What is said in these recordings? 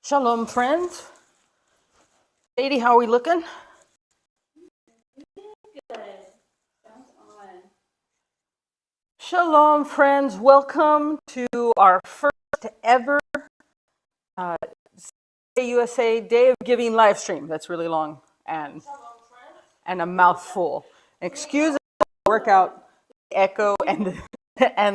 Shalom, friends. Sadie, how are we looking? Good. Sounds on. Shalom, friends. Welcome to our first ever USA Day of Giving live stream. That's really long and a mouthful. Excuse the workout echo and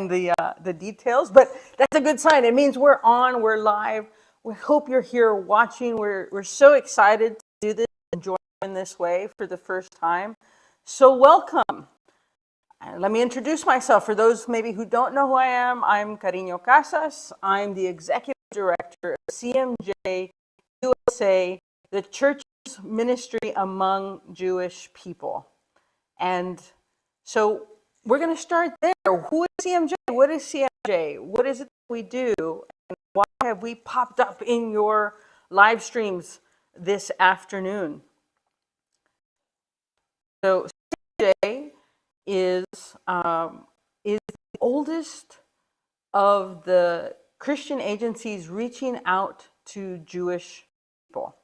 the details, but that's a good sign. It means we're on, we're live. We hope you're here watching. We're so excited to do this and join in this way for the first time. So welcome. Let me introduce myself. For those maybe who don't know who I am, I'm Cariño Casas. I'm the executive director of CMJ USA, the church's ministry among Jewish people. And so we're going to start there. Who is CMJ? What is CMJ? What is it that we do? And why have we popped up in your live streams this afternoon? So CMJ is the oldest of the Christian agencies reaching out to Jewish people.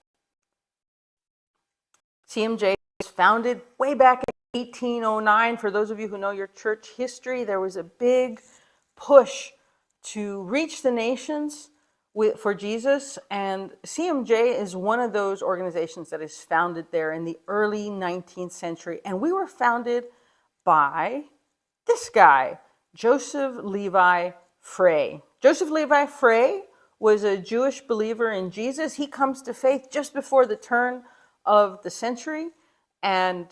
CMJ was founded way back in 1809. For those of you who know your church history, there was a big push to reach the nations for Jesus, and CMJ is one of those organizations that is founded there in the early 19th century, and we were founded by this guy, Joseph Levi Frey. Joseph Levi Frey was a Jewish believer in Jesus. He comes to faith just before the turn of the century, and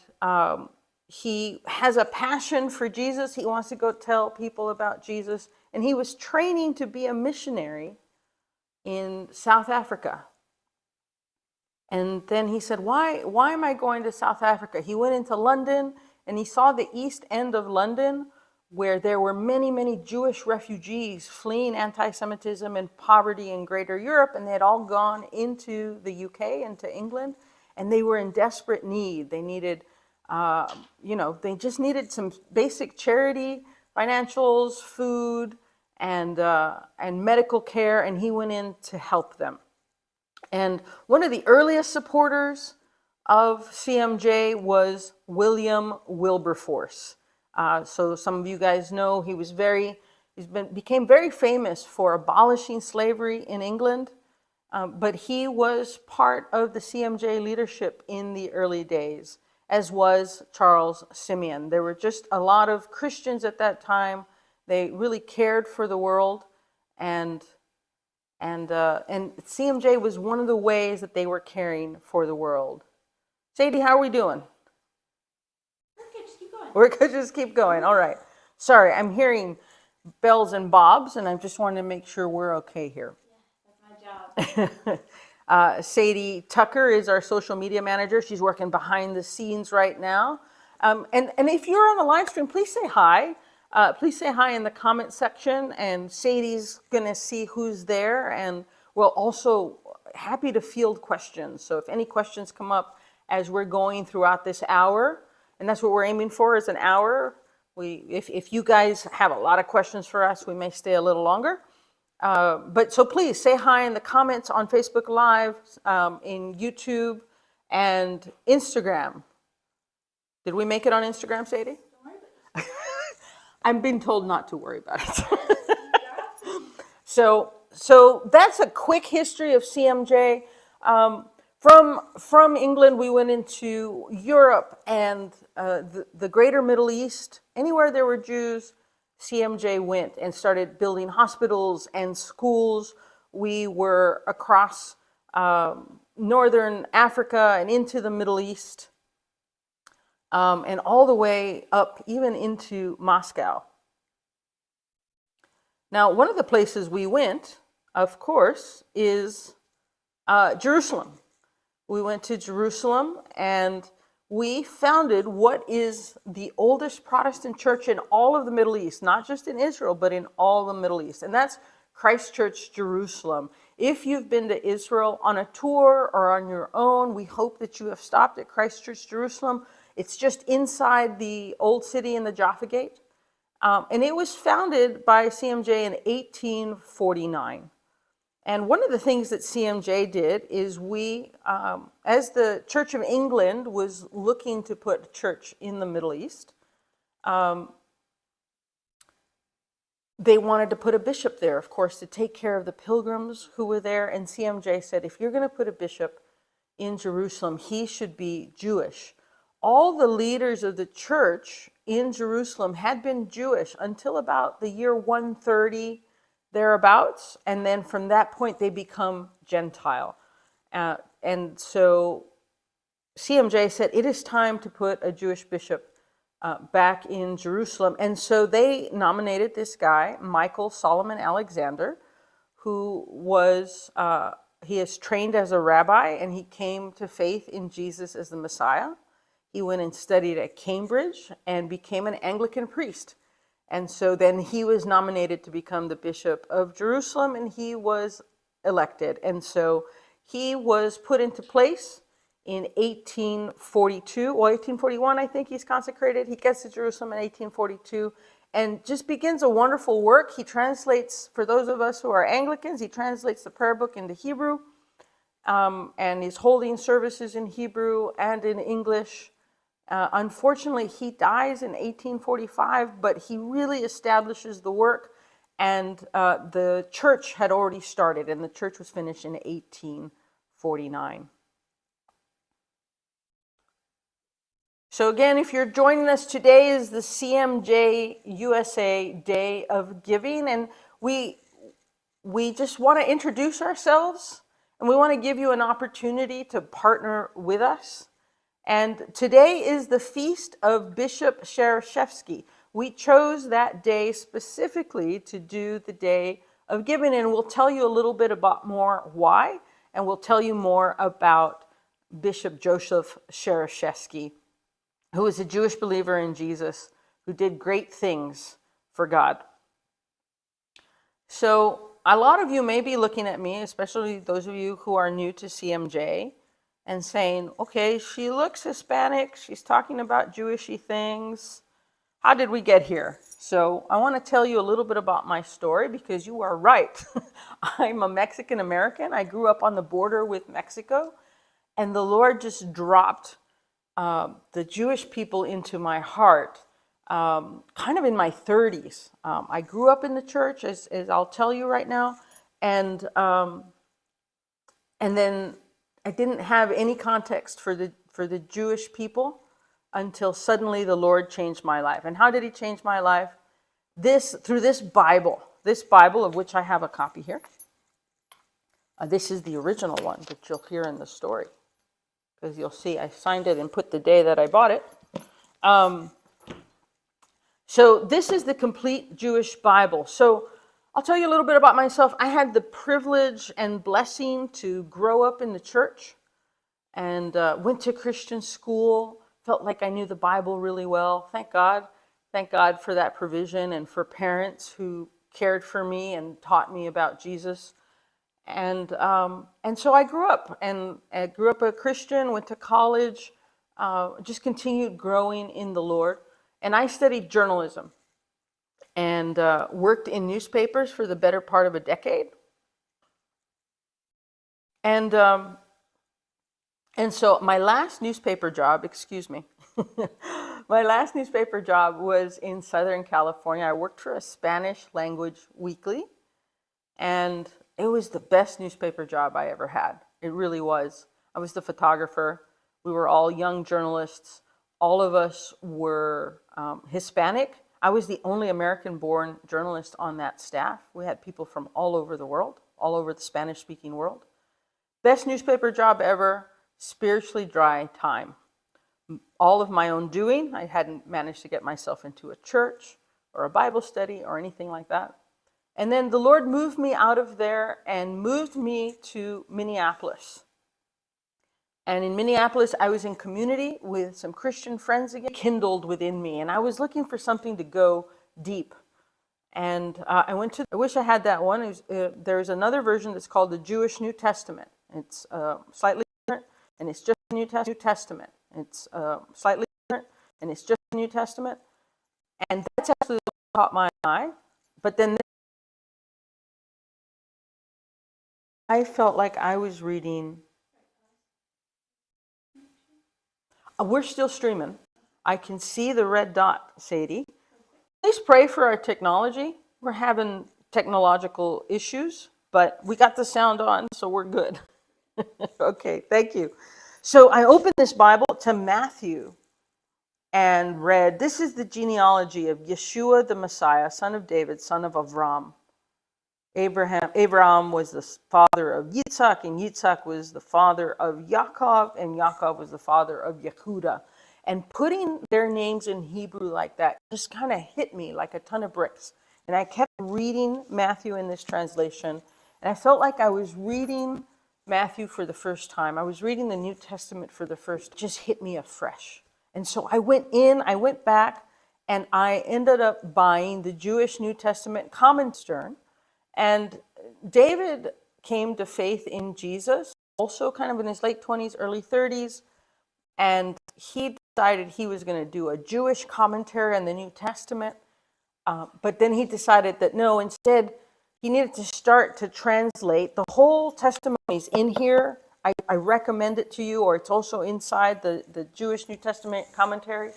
he has a passion for Jesus. He wants to go tell people about Jesus, and he was training to be a missionary in South Africa. And then he said, why am I going to South Africa? He went into London, and he saw the East End of London, where there were many, many Jewish refugees fleeing anti-Semitism and poverty in Greater Europe, and they had all gone into the UK, into England, and they were in desperate need. They needed, they just needed some basic charity, financials, food, and medical care, and he went in to help them. And one of the earliest supporters of CMJ was William Wilberforce. So some of you guys know became very famous for abolishing slavery in England, but he was part of the CMJ leadership in the early days, as was Charles Simeon. There were just a lot of Christians at that time. They really cared for the world, and CMJ was one of the ways that they were caring for the world. Sadie, how are we doing? We're good. Just keep going. We're good. Just keep going. All right. Sorry, I'm hearing bells and bobs, and I just wanted to make sure we're okay here. Yeah, that's my job. Sadie Tucker is our social media manager. She's working behind the scenes right now. And if you're on the live stream, please say hi. Please say hi in the comment section, and Sadie's going to see who's there, and we'll also happy to field questions. So if any questions come up as we're going throughout this hour, and that's what we're aiming for, is an hour. If you guys have a lot of questions for us, we may stay a little longer. But so please say hi in the comments on Facebook Live, in YouTube, and Instagram. Did we make it on Instagram, Sadie? Don't worry about it. I'm being told not to worry about it. So that's a quick history of CMJ. From England, we went into Europe and the greater Middle East. Anywhere there were Jews, CMJ went and started building hospitals and schools. We were across northern Africa and into the Middle East, and all the way up even into Moscow. Now, one of the places we went, of course, is Jerusalem. We went to Jerusalem, and we founded what is the oldest Protestant church in all of the Middle East, not just in Israel, but in all the Middle East. And that's Christ Church Jerusalem. If you've been to Israel on a tour or on your own, we hope that you have stopped at Christ Church Jerusalem. It's just inside the old city in the Jaffa Gate. And it was founded by CMJ in 1849. And one of the things that CMJ did is we, as the Church of England was looking to put a church in the Middle East, they wanted to put a bishop there, of course, to take care of the pilgrims who were there. And CMJ said, if you're going to put a bishop in Jerusalem, he should be Jewish. All the leaders of the church in Jerusalem had been Jewish until about the year 130, thereabouts. And then from that point, they become Gentile. And so CMJ said, it is time to put a Jewish bishop back in Jerusalem. And so they nominated this guy, Michael Solomon Alexander, who was, he is trained as a rabbi, and he came to faith in Jesus as the Messiah. He went and studied at Cambridge and became an Anglican priest. And so then he was nominated to become the Bishop of Jerusalem, and he was elected. And so he was put into place in 1842, or 1841, I think he's consecrated. He gets to Jerusalem in 1842 and just begins a wonderful work. He translates, for those of us who are Anglicans, he translates the prayer book into Hebrew, and he's holding services in Hebrew and in English. Unfortunately, he dies in 1845, but he really establishes the work, and the church had already started, and the church was finished in 1849. So again, if you're joining us, today is the CMJ USA Day of Giving, and we just want to introduce ourselves, and we want to give you an opportunity to partner with us. And today is the feast of Bishop Shereshevsky. We chose that day specifically to do the Day of Giving, and we'll tell you a little bit about more why, and we'll tell you more about Bishop Joseph Shereshevsky, who is a Jewish believer in Jesus, who did great things for God. So a lot of you may be looking at me, especially those of you who are new to CMJ, and saying, okay, she looks Hispanic, she's talking about Jewishy things. How did we get here? So I want to tell you a little bit about my story, because you are right. I'm a Mexican American. I grew up on the border with Mexico, and the Lord just dropped the Jewish people into my heart kind of in my 30s. I grew up in the church, as I'll tell you right now, and then I didn't have any context for the Jewish people until suddenly the Lord changed my life. And how did he change my life? Through this Bible of which I have a copy here. This is the original one that you'll hear in the story, because you'll see I signed it and put the day that I bought it. So this is the complete Jewish Bible. So I'll tell you a little bit about myself. I had the privilege and blessing to grow up in the church, and went to Christian school, felt like I knew the Bible really well. Thank God. Thank God for that provision, and for parents who cared for me and taught me about Jesus. And so I grew up, and I grew up a Christian, went to college, just continued growing in the Lord. And I studied journalism and worked in newspapers for the better part of a decade. And so my last newspaper job, my last newspaper job was in Southern California. I worked for a Spanish language weekly, and it was the best newspaper job I ever had. It really was. I was the photographer. We were all young journalists. All of us were Hispanic. I was the only American-born journalist on that staff. We had people from all over the world, all over the Spanish-speaking world. Best newspaper job ever, spiritually dry time. All of my own doing. I hadn't managed to get myself into a church or a Bible study or anything like that. And then the Lord moved me out of there and moved me to Minneapolis. And in Minneapolis, I was in community with some Christian friends again, kindled within me. And I was looking for something to go deep. And I wish I had that one. There's another version that's called the Jewish New Testament. It's slightly different, and it's just the New Testament. It's slightly different, and it's just the New Testament. And that's actually what caught my eye. But then I felt like I was reading. We're still streaming. I can see the red dot, Sadie. Please pray for our technology. We're having technological issues, but we got the sound on, so we're good. Okay, thank you. So I opened this Bible to Matthew and read, this is the genealogy of Yeshua the Messiah, son of David, son of Avram. Abraham was the father of Yitzhak, and Yitzhak was the father of Yaakov, and Yaakov was the father of Yehuda. And putting their names in Hebrew like that just kind of hit me like a ton of bricks. And I kept reading Matthew in this translation, and I felt like I was reading Matthew for the first time. I was reading the New Testament for the first time. It just hit me afresh. And so I went back, and I ended up buying the Jewish New Testament commentary. And David came to faith in Jesus, also kind of in his late 20s, early 30s. And he decided he was going to do a Jewish commentary on the New Testament. But then he decided that no, instead, he needed to start to translate. The whole testimony is in here. I recommend it to you, or it's also inside the Jewish New Testament commentary.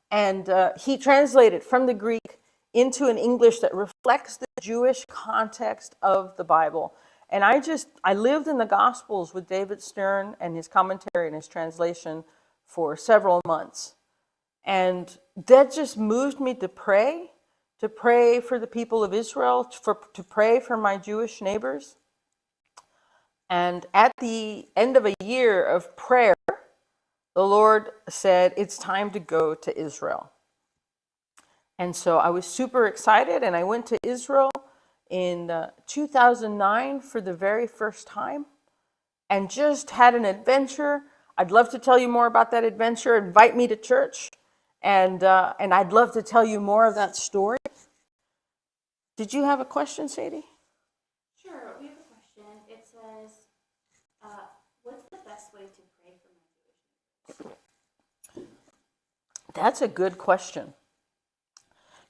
And he translated from the Greek into an English that reflects the Jewish context of the Bible. And I lived in the Gospels with David Stern and his commentary and his translation for several months. And that just moved me to pray for the people of Israel, to pray for my Jewish neighbors. And at the end of a year of prayer, the Lord said, it's time to go to Israel. And so I was super excited, and I went to Israel in 2009 for the very first time, and just had an adventure. I'd love to tell you more about that adventure. Invite me to church, and I'd love to tell you more of that story. Did you have a question, Sadie? Sure, we have a question. It says, what's the best way to pray for my Jewish? That's a good question.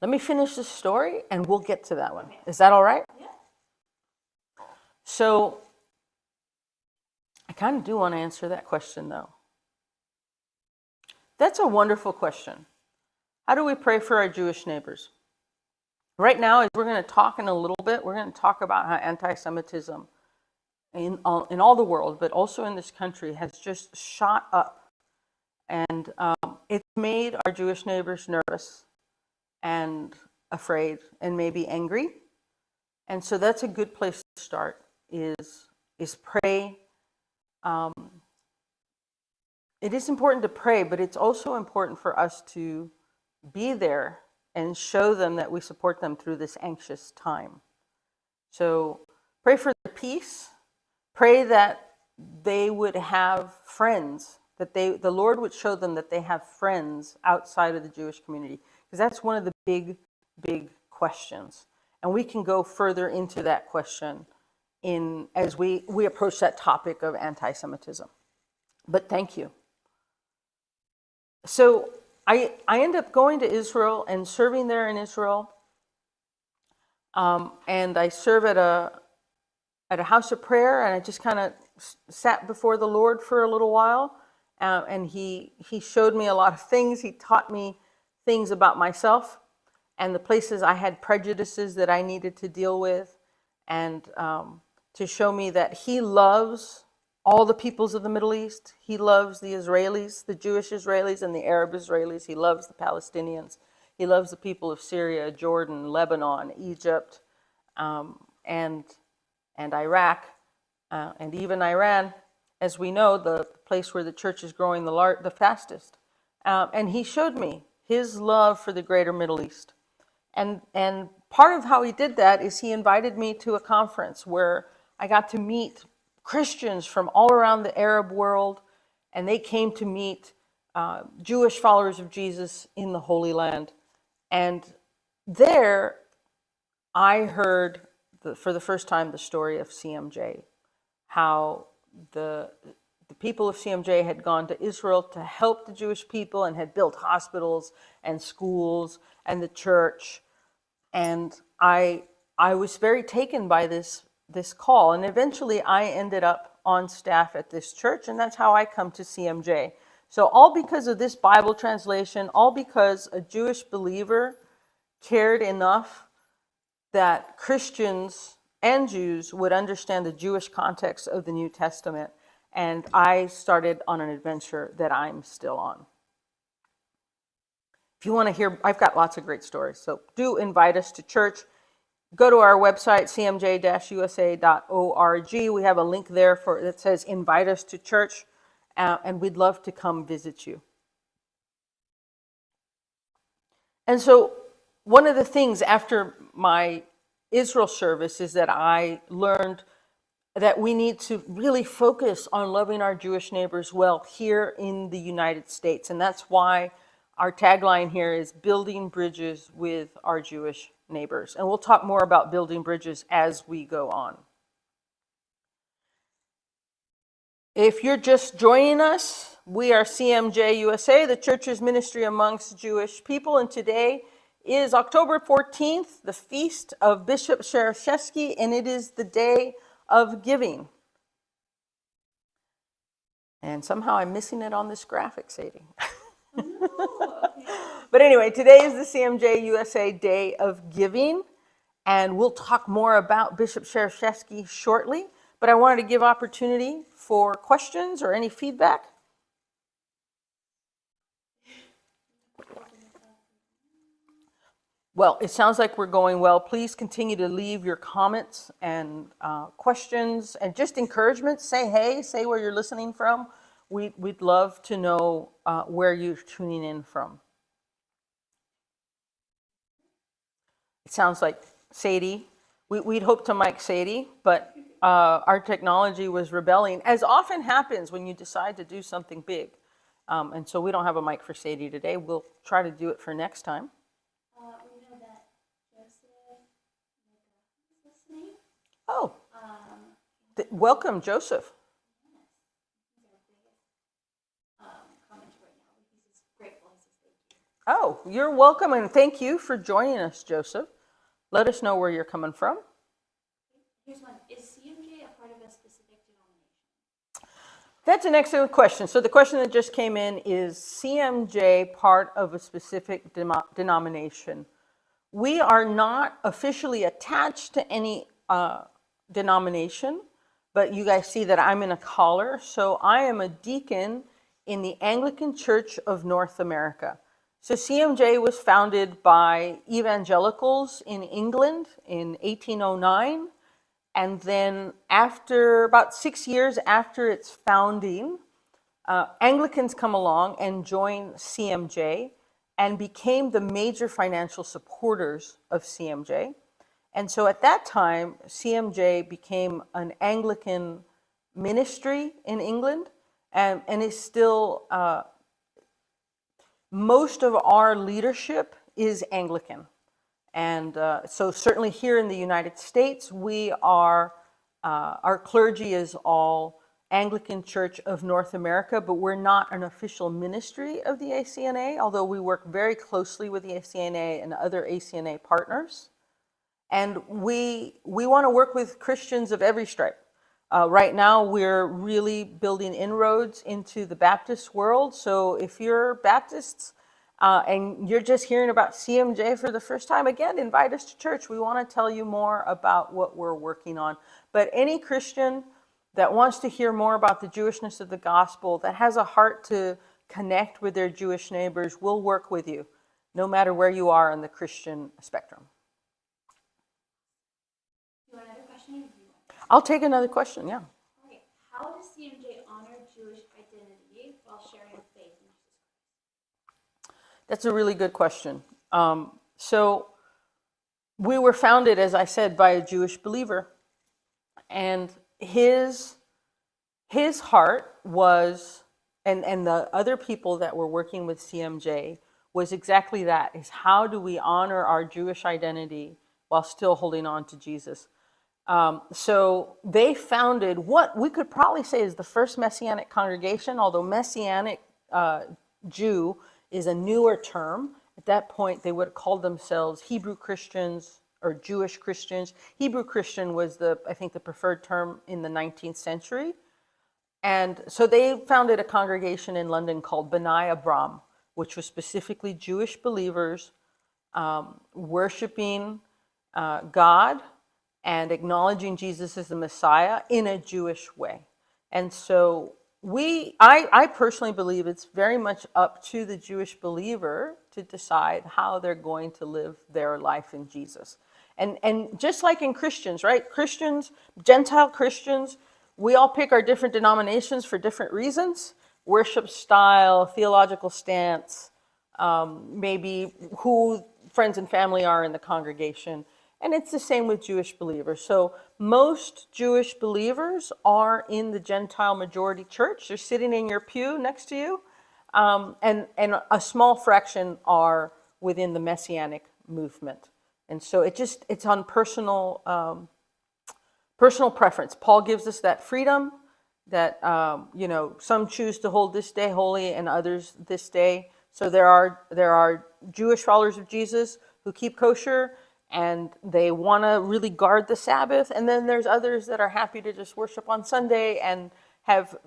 Let me finish the story and we'll get to that one. Okay. Is that all right? Yeah. So I kind of do want to answer that question, though. That's a wonderful question. How do we pray for our Jewish neighbors? Right now, as we're going to talk in a little bit, we're going to talk about how anti-Semitism in all the world, but also in this country, has just shot up. And it's made our Jewish neighbors nervous and afraid and maybe angry. And so that's a good place to start, is pray. It is important to pray, but it's also important for us to be there and show them that we support them through this anxious time. So pray for their peace. Pray that they would have friends, that the Lord would show them that they have friends outside of the Jewish community, because that's one of the big, big questions. And we can go further into that question as we approach that topic of anti-Semitism. But thank you. So I ended up going to Israel and serving there in Israel. And I serve at a house of prayer, and I just kind of sat before the Lord for a little while. And he showed me a lot of things. He taught me things about myself and the places I had prejudices that I needed to deal with, and to show me that he loves all the peoples of the Middle East. He loves the Israelis, the Jewish Israelis and the Arab Israelis. He loves the Palestinians. He loves the people of Syria, Jordan, Lebanon, Egypt, and Iraq, and even Iran, as we know, the place where the church is growing the fastest. And he showed me his love for the greater Middle East. And part of how he did that is he invited me to a conference where I got to meet Christians from all around the Arab world, and they came to meet Jewish followers of Jesus in the Holy Land. And there I heard for the first time the story of CMJ, how the people of CMJ had gone to Israel to help the Jewish people and had built hospitals and schools and the church. And I was very taken by this this call. And eventually I ended up on staff at this church, and that's how I come to CMJ. So all because of this Bible translation, all because a Jewish believer cared enough that Christians and Jews would understand the Jewish context of the New Testament. And I started on an adventure that I'm still on. If you want to hear, I've got lots of great stories. So do invite us to church. Go to our website, cmj-usa.org. We have a link there that says invite us to church, and we'd love to come visit you. And so one of the things after my Israel service is that I learned that we need to really focus on loving our Jewish neighbors well here in the United States. And that's why our tagline here is building bridges with our Jewish neighbors. And we'll talk more about building bridges as we go on. If you're just joining us, we are CMJ USA, the church's ministry amongst Jewish people. And today is October 14th, the feast of Bishop Shereshevsky, and it is the day of giving. And somehow I'm missing it on this graphic, Sadie. But anyway, today is the CMJ USA Day of Giving, and we'll talk more about Bishop Shereshevsky shortly. But I wanted to give opportunity for questions or any feedback. Well, it sounds like we're going well. Please continue to leave your comments and questions and just encouragement. Say hey, say where you're listening from. We'd love to know where you're tuning in from. It sounds like Sadie. We'd hoped to mic Sadie, but our technology was rebelling, as often happens when you decide to do something big. And so we don't have a mic for Sadie today. We'll try to do it for next time. We know that Joseph is listening. Oh, welcome, Joseph. Oh, you're welcome, and thank you for joining us, Joseph. Let us know where you're coming from. Here's one. Is CMJ a part of a specific denomination? That's an excellent question. So the question that just came in is CMJ part of a specific denomination? We are not officially attached to any denomination, but you guys see that I'm in a collar. So I am a deacon in the Anglican Church of North America. So CMJ was founded by evangelicals in England in 1809. And then after about 6 years after its founding, Anglicans come along and join CMJ and became the major financial supporters of CMJ. And so at that time, CMJ became an Anglican ministry in England and is still, most of our leadership is Anglican. And so certainly here in the United States, we are, our clergy is all Anglican Church of North America, but we're not an official ministry of the ACNA, although we work very closely with the ACNA and other ACNA partners. And we want to work with Christians of every stripe. Right now, we're really building inroads into the Baptist world. So if you're Baptists, and you're just hearing about CMJ for the first time, again, invite us to church. We want to tell you more about what we're working on. But any Christian that wants to hear more about the Jewishness of the gospel, that has a heart to connect with their Jewish neighbors, will work with you, no matter where you are on the Christian spectrum. You want another question? I'll take another question, yeah. Okay. How does CMJ honor Jewish identity while sharing faith in Jesus? That's a really good question. So we were founded, as I said, by a Jewish believer. And his heart was, and the other people that were working with CMJ, was exactly that, is how do we honor our Jewish identity while still holding on to Jesus? So they founded what we could probably say is the first Messianic congregation, although Messianic Jew is a newer term. At that point, they would have called themselves Hebrew Christians or Jewish Christians. Hebrew Christian was I think the preferred term in the 19th century. And so they founded a congregation in London called B'nai Abram, which was specifically Jewish believers worshiping God and acknowledging Jesus as the Messiah in a Jewish way. And so I personally believe it's very much up to the Jewish believer to decide how they're going to live their life in Jesus. And just like in Christians, right? Christians, Gentile Christians, we all pick our different denominations for different reasons: worship style, theological stance, maybe who friends and family are in the congregation. And it's the same with Jewish believers. So most Jewish believers are in the Gentile majority church. They're sitting in your pew next to you. And a small fraction are within the Messianic movement. And so it's on personal preference. Paul gives us that freedom that, some choose to hold this day holy and others this day. So there are Jewish followers of Jesus who keep kosher, and they want to really guard the Sabbath. And then there's others that are happy to just worship on Sunday and have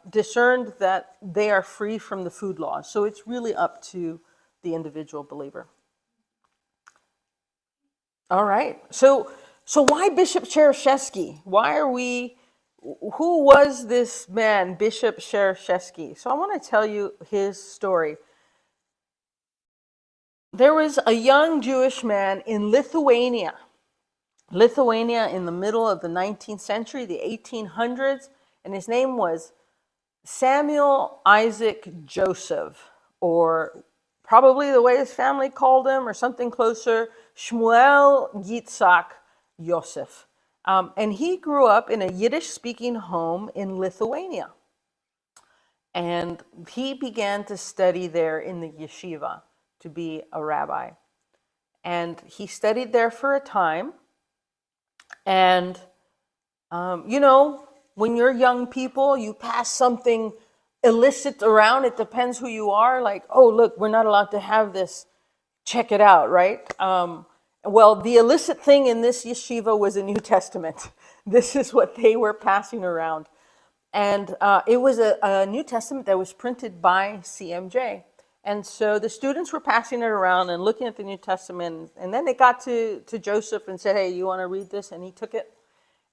discerned that they are free from the food laws. So it's really up to the individual believer. All right. So why Bishop Chereshevsky? Who was this man, Bishop Chereshevsky? So I want to tell you his story. There was a young Jewish man in Lithuania in the middle of the 19th century, the 1800s, and his name was Samuel Isaac Joseph, or probably the way his family called him, or something closer, Shmuel Yitzhak Yosef. And he grew up in a Yiddish-speaking home in Lithuania. And he began to study there in the yeshiva to be a rabbi. And he studied there for a time. And, when you're young people, you pass something illicit around. It depends who you are. Like, oh, look, we're not allowed to have this. Check it out, right? Well, the illicit thing in this yeshiva was a New Testament. This is what they were passing around. And it was a New Testament that was printed by CMJ. And so the students were passing it around and looking at the New Testament. And then they got to Joseph and said, hey, you want to read this? And he took it.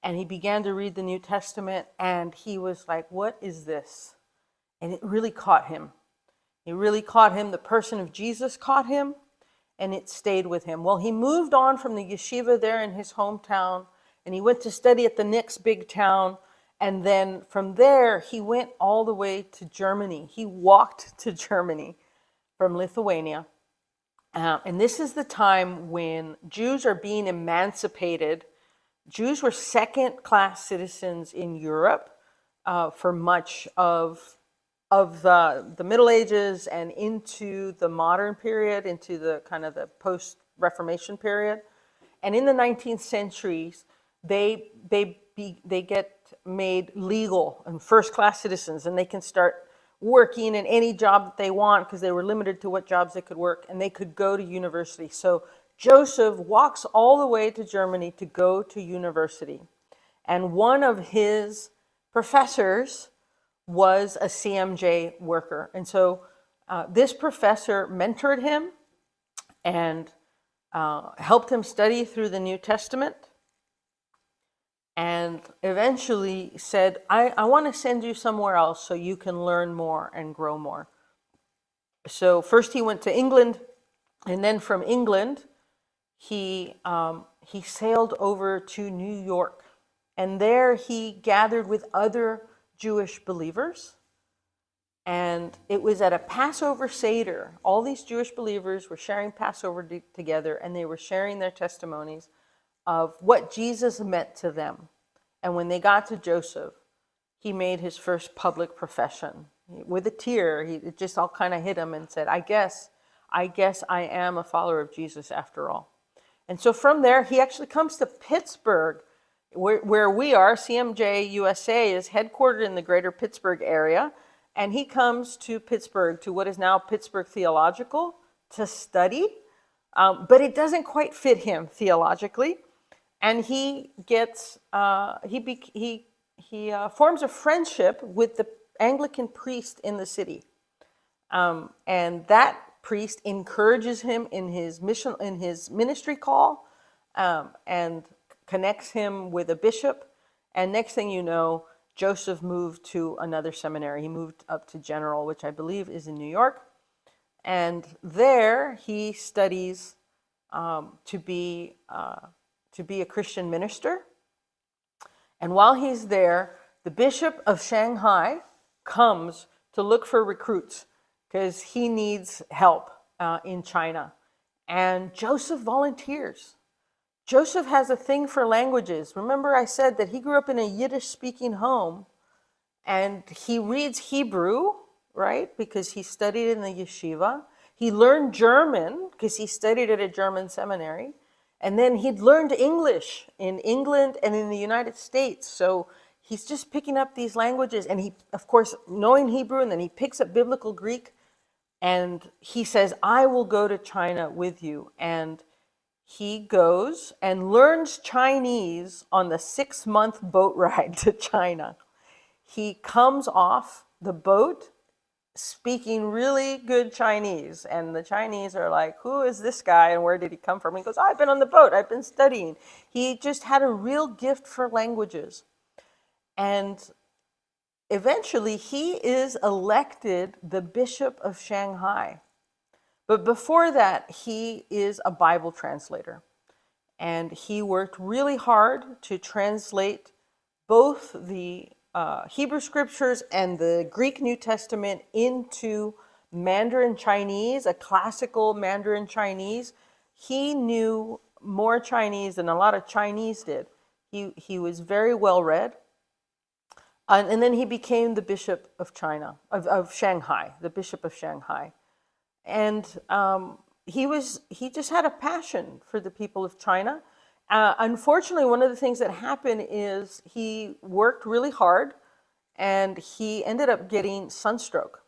And he began to read the New Testament. And he was like, what is this? And it really caught him. It really caught him. The person of Jesus caught him. And it stayed with him. Well, he moved on from the yeshiva there in his hometown. And he went to study at the next big town. And then from there, he went all the way to Germany. He walked to Germany from Lithuania. And this is the time when Jews are being emancipated. Jews were second-class citizens in Europe for much of the Middle Ages and into the modern period, into the kind of the post-Reformation period. And in the 19th centuries, they get made legal and first-class citizens, and they can start working in any job that they want because they were limited to what jobs they could work, and they could go to university. So Joseph walks all the way to Germany to go to university. And one of his professors was a CMJ worker. And so this professor mentored him and helped him study through the New Testament, and eventually said, I want to send you somewhere else so you can learn more and grow more. So first he went to England, and then from England, he sailed over to New York. And there he gathered with other Jewish believers. And it was at a Passover Seder. All these Jewish believers were sharing Passover together, and they were sharing their testimonies of what Jesus meant to them. And when they got to Joseph, he made his first public profession. With a tear, it just all kind of hit him and said, I guess I am a follower of Jesus after all. And so from there, he actually comes to Pittsburgh, where we are. CMJ USA is headquartered in the greater Pittsburgh area. And he comes to Pittsburgh, to what is now Pittsburgh Theological, to study. But it doesn't quite fit him theologically, and he gets he forms a friendship with the Anglican priest in the city, and that priest encourages him in his ministry call, and connects him with a bishop. And next thing you know, Joseph moved to another seminary. He moved up to General, which I believe is in New York. And there he studies to be a Christian minister. And while he's there, the Bishop of Shanghai comes to look for recruits because he needs help in China. And Joseph volunteers. Joseph has a thing for languages. Remember I said that he grew up in a Yiddish-speaking home, and he reads Hebrew, right, because he studied in the yeshiva. He learned German because he studied at a German seminary. And then he'd learned English in England and in the United States. So he's just picking up these languages. And he, of course, knowing Hebrew, and then he picks up biblical Greek. And he says, I will go to China with you. And he goes and learns Chinese on the 6-month boat ride to China. He comes off the boat speaking really good Chinese. And the Chinese are like, who is this guy and where did he come from? He goes, I've been on the boat, I've been studying. He just had a real gift for languages. And eventually he is elected the Bishop of Shanghai. But before that, he is a Bible translator. And he worked really hard to translate both the Hebrew scriptures and the Greek New Testament into Mandarin Chinese, a classical Mandarin Chinese. He knew more Chinese than a lot of Chinese did. He was very well read. And then he became the Bishop of China, of Shanghai, the Bishop of Shanghai. And he just had a passion for the people of China. Unfortunately, one of the things that happened is he worked really hard, and he ended up getting sunstroke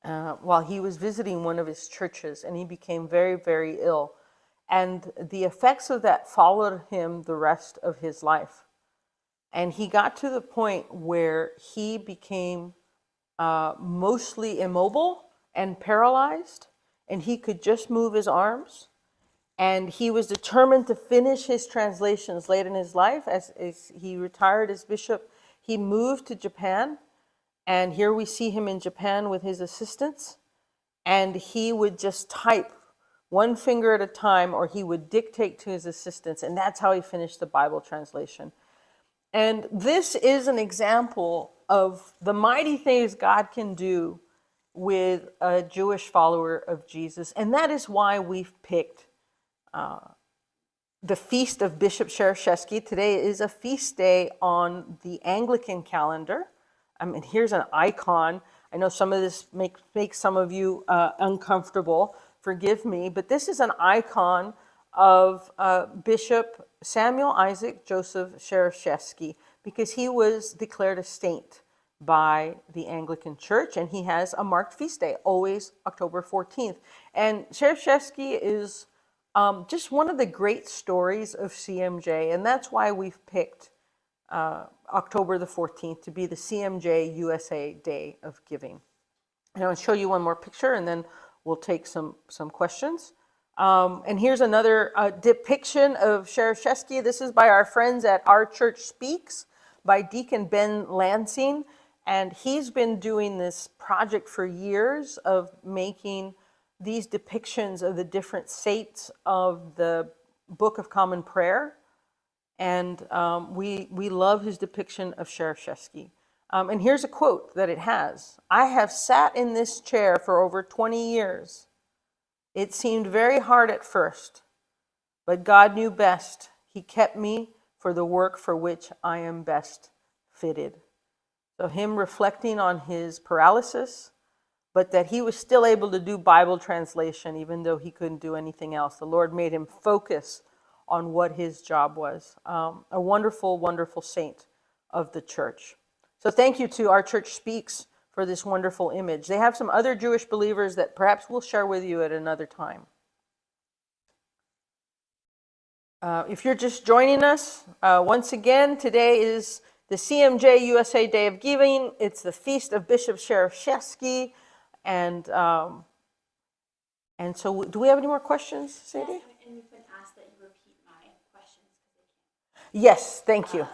while he was visiting one of his churches, and he became very, very ill. And the effects of that followed him the rest of his life. And he got to the point where he became mostly immobile and paralyzed, and he could just move his arms. And he was determined to finish his translations late in his life. As he retired as bishop, he moved to Japan. And here we see him in Japan with his assistants. And he would just type one finger at a time, or he would dictate to his assistants. And that's how he finished the Bible translation. And this is an example of the mighty things God can do with a Jewish follower of Jesus. And that is why we've picked the feast of Bishop Shereshevsky. Today is a feast day on the Anglican calendar. I mean, here's an icon. I know some of this makes some of you uncomfortable. Forgive me, but this is an icon of Bishop Samuel Isaac Joseph Shereshevsky, because he was declared a saint by the Anglican Church, and he has a marked feast day, always October 14th. And Shereshevsky is just one of the great stories of CMJ, and that's why we've picked October the 14th to be the CMJ USA Day of Giving. And I'll show you one more picture, and then we'll take some questions. And here's another depiction of Shereshevsky. This is by our friends at Our Church Speaks, by Deacon Ben Lansing. And he's been doing this project for years of making these depictions of the different saints of the Book of Common Prayer. And we love his depiction of Shereshevsky. And here's a quote that it has. I have sat in this chair for over 20 years. It seemed very hard at first, but God knew best. He kept me for the work for which I am best fitted. So him reflecting on his paralysis, but that he was still able to do Bible translation even though he couldn't do anything else. The Lord made him focus on what his job was. A wonderful, wonderful saint of the church. So thank you to Our Church Speaks for this wonderful image. They have some other Jewish believers that perhaps we'll share with you at another time. If you're just joining us, once again, today is the CMJ USA Day of Giving. It's the feast of Bishop Shereshevsky, and so, do we have any more questions, Sadie? Yes, and we've been asked that you repeat my questions. Yes, thank you.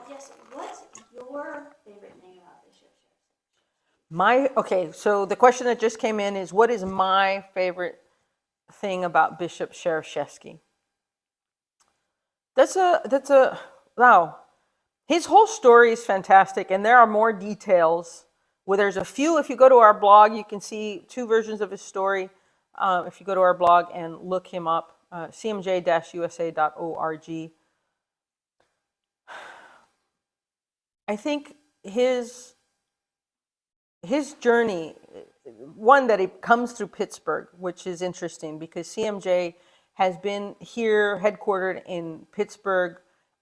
Yes, what's your favorite thing about Bishop Okay, so the question that just came in is, what is my favorite thing about Bishop Shereshevsky? Wow. His whole story is fantastic, and there are more details. Well, there's a few. If you go to our blog, you can see 2 versions of his story. If you go to our blog and look him up, cmj-usa.org. I think his journey, one, that it comes through Pittsburgh, which is interesting because CMJ has been here headquartered in Pittsburgh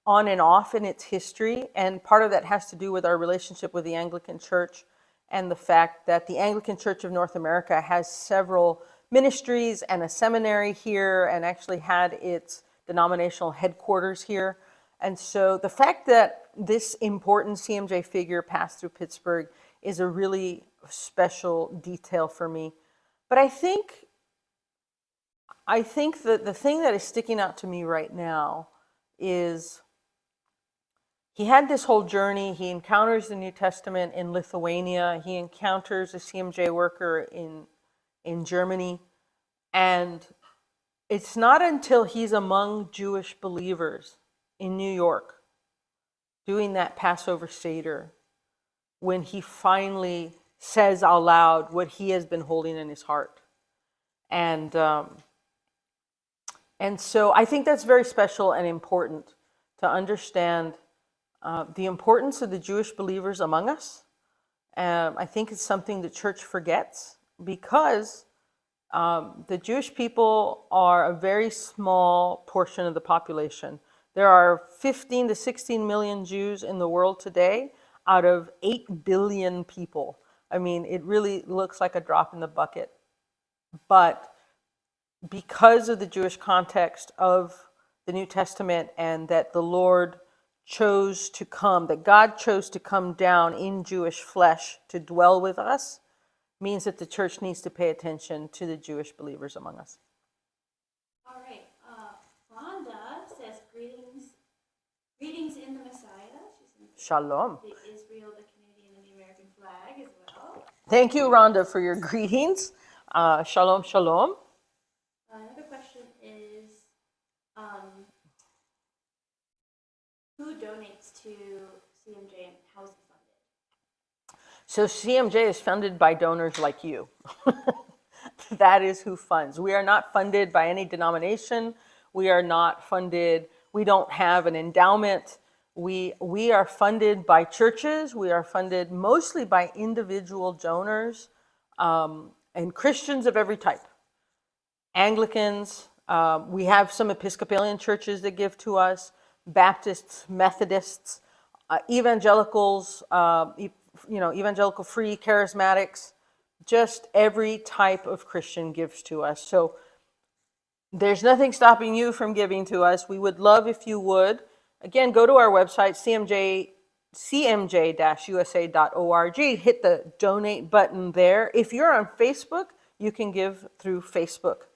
on and off in its history. And part of that has to do with our relationship with the Anglican Church and the fact that the Anglican Church of North America has several ministries and a seminary here and actually had its denominational headquarters here. And so the fact that this important CMJ figure passed through Pittsburgh is a really special detail for me. But I think that the thing that is sticking out to me right now is he had this whole journey. He encounters the New Testament in Lithuania. He encounters a CMJ worker in Germany. And it's not until he's among Jewish believers in New York doing that Passover Seder when he finally says out loud what he has been holding in his heart. And so I think that's very special and important to understand the importance of the Jewish believers among us. I think it's something the church forgets because the Jewish people are a very small portion of the population. There are 15 to 16 million Jews in the world today out of 8 billion people. I mean, it really looks like a drop in the bucket. But because of the Jewish context of the New Testament and that the Lord chose to come, that God chose to come down in Jewish flesh to dwell with us, means that the church needs to pay attention to the Jewish believers among us. All right. Rhonda says, greetings in the Messiah. Shalom. The Israel, the Canadian, and the American flag as well. Thank you, Rhonda, for your greetings. Shalom, shalom. Another question is, who donates to CMJ and how is it funded? So CMJ is funded by donors like you. That is who funds. We are not funded by any denomination. We are not funded. We don't have an endowment. We are funded by churches. We are funded mostly by individual donors and Christians of every type. Anglicans, we have some Episcopalian churches that give to us, Baptists, Methodists, evangelicals, evangelical free, charismatics, just every type of Christian gives to us. So there's nothing stopping you from giving to us. We would love if you would. Again, go to our website, cmj-usa.org. Hit the donate button there. If you're on Facebook, you can give through Facebook.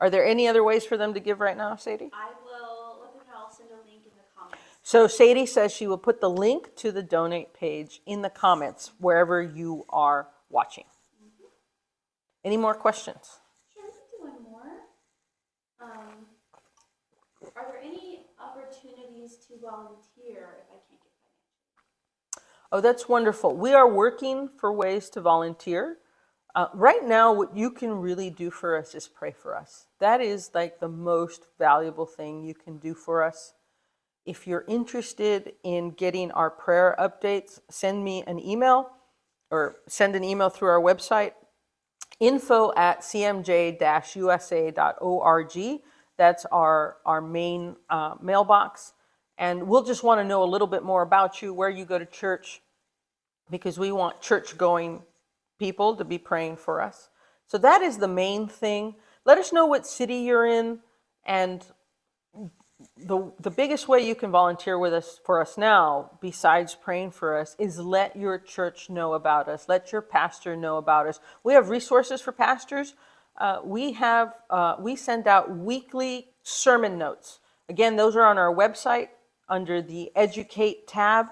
Are there any other ways for them to give right now, Sadie? I will let them know. I'll send a link in the comments. So Sadie says she will put the link to the donate page in the comments wherever you are watching. Mm-hmm. Any more questions? Sure, we can do one more. Are there any opportunities to volunteer if I can't get financial? Oh, that's wonderful. We are working for ways to volunteer. Right now, what you can really do for us is pray for us. That is like the most valuable thing you can do for us. If you're interested in getting our prayer updates, send me an email or send an email through our website, info@cmj-usa.org. That's our main mailbox. And we'll just want to know a little bit more about you, where you go to church, because we want church-going people to be praying for us. So that is the main thing. Let us know what city you're in and the biggest way you can volunteer with us for us now, besides praying for us, is let your church know about us. Let your pastor know about us. We have resources for pastors. We send out weekly sermon notes. Again, those are on our website under the Educate tab.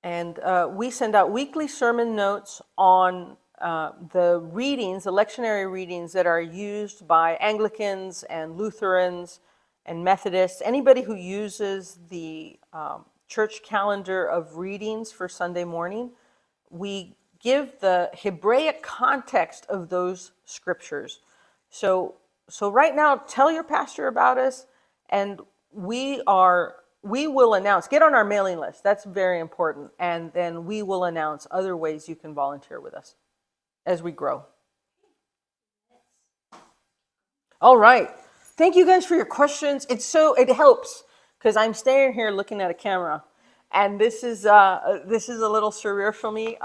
And we send out weekly sermon notes on the readings, the lectionary readings that are used by Anglicans and Lutherans and Methodists. Anybody who uses the church calendar of readings for Sunday morning, we give the Hebraic context of those scriptures. So right now, tell your pastor about us, and we will announce, get on our mailing list. That's very important. And then we will announce other ways you can volunteer with us as we grow. All right. Thank you guys for your questions. It helps because I'm standing here looking at a camera, and this is a little surreal for me.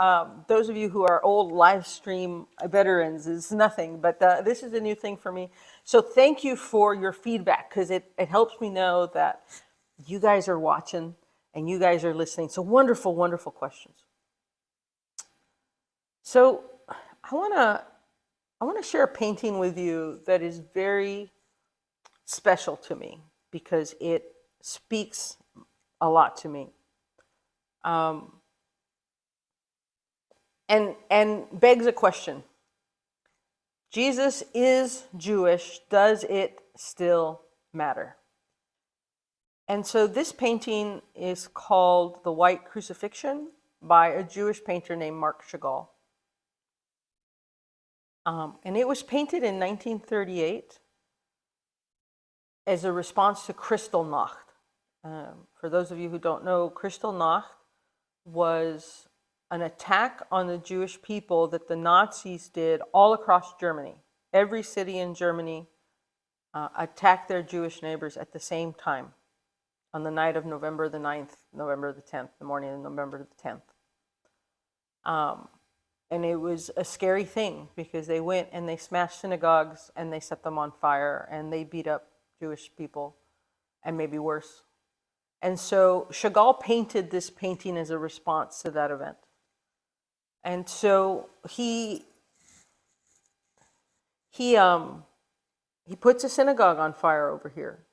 Those of you who are old live stream veterans, is nothing, but this is a new thing for me. So thank you for your feedback, because it helps me know that you guys are watching and you guys are listening. So wonderful, wonderful questions. So I want to share a painting with you that is very special to me because it speaks a lot to me. And begs a question. Jesus is Jewish. Does it still matter? And so this painting is called The White Crucifixion by a Jewish painter named Marc Chagall. And it was painted in 1938 as a response to Kristallnacht. For those of you who don't know, Kristallnacht was an attack on the Jewish people that the Nazis did all across Germany. Every city in Germany attacked their Jewish neighbors at the same time on the night of November the 9th, November the 10th, the morning of November the 10th. And it was a scary thing because they went and they smashed synagogues and they set them on fire and they beat up Jewish people and maybe worse. And so Chagall painted this painting as a response to that event. And so he puts a synagogue on fire over here.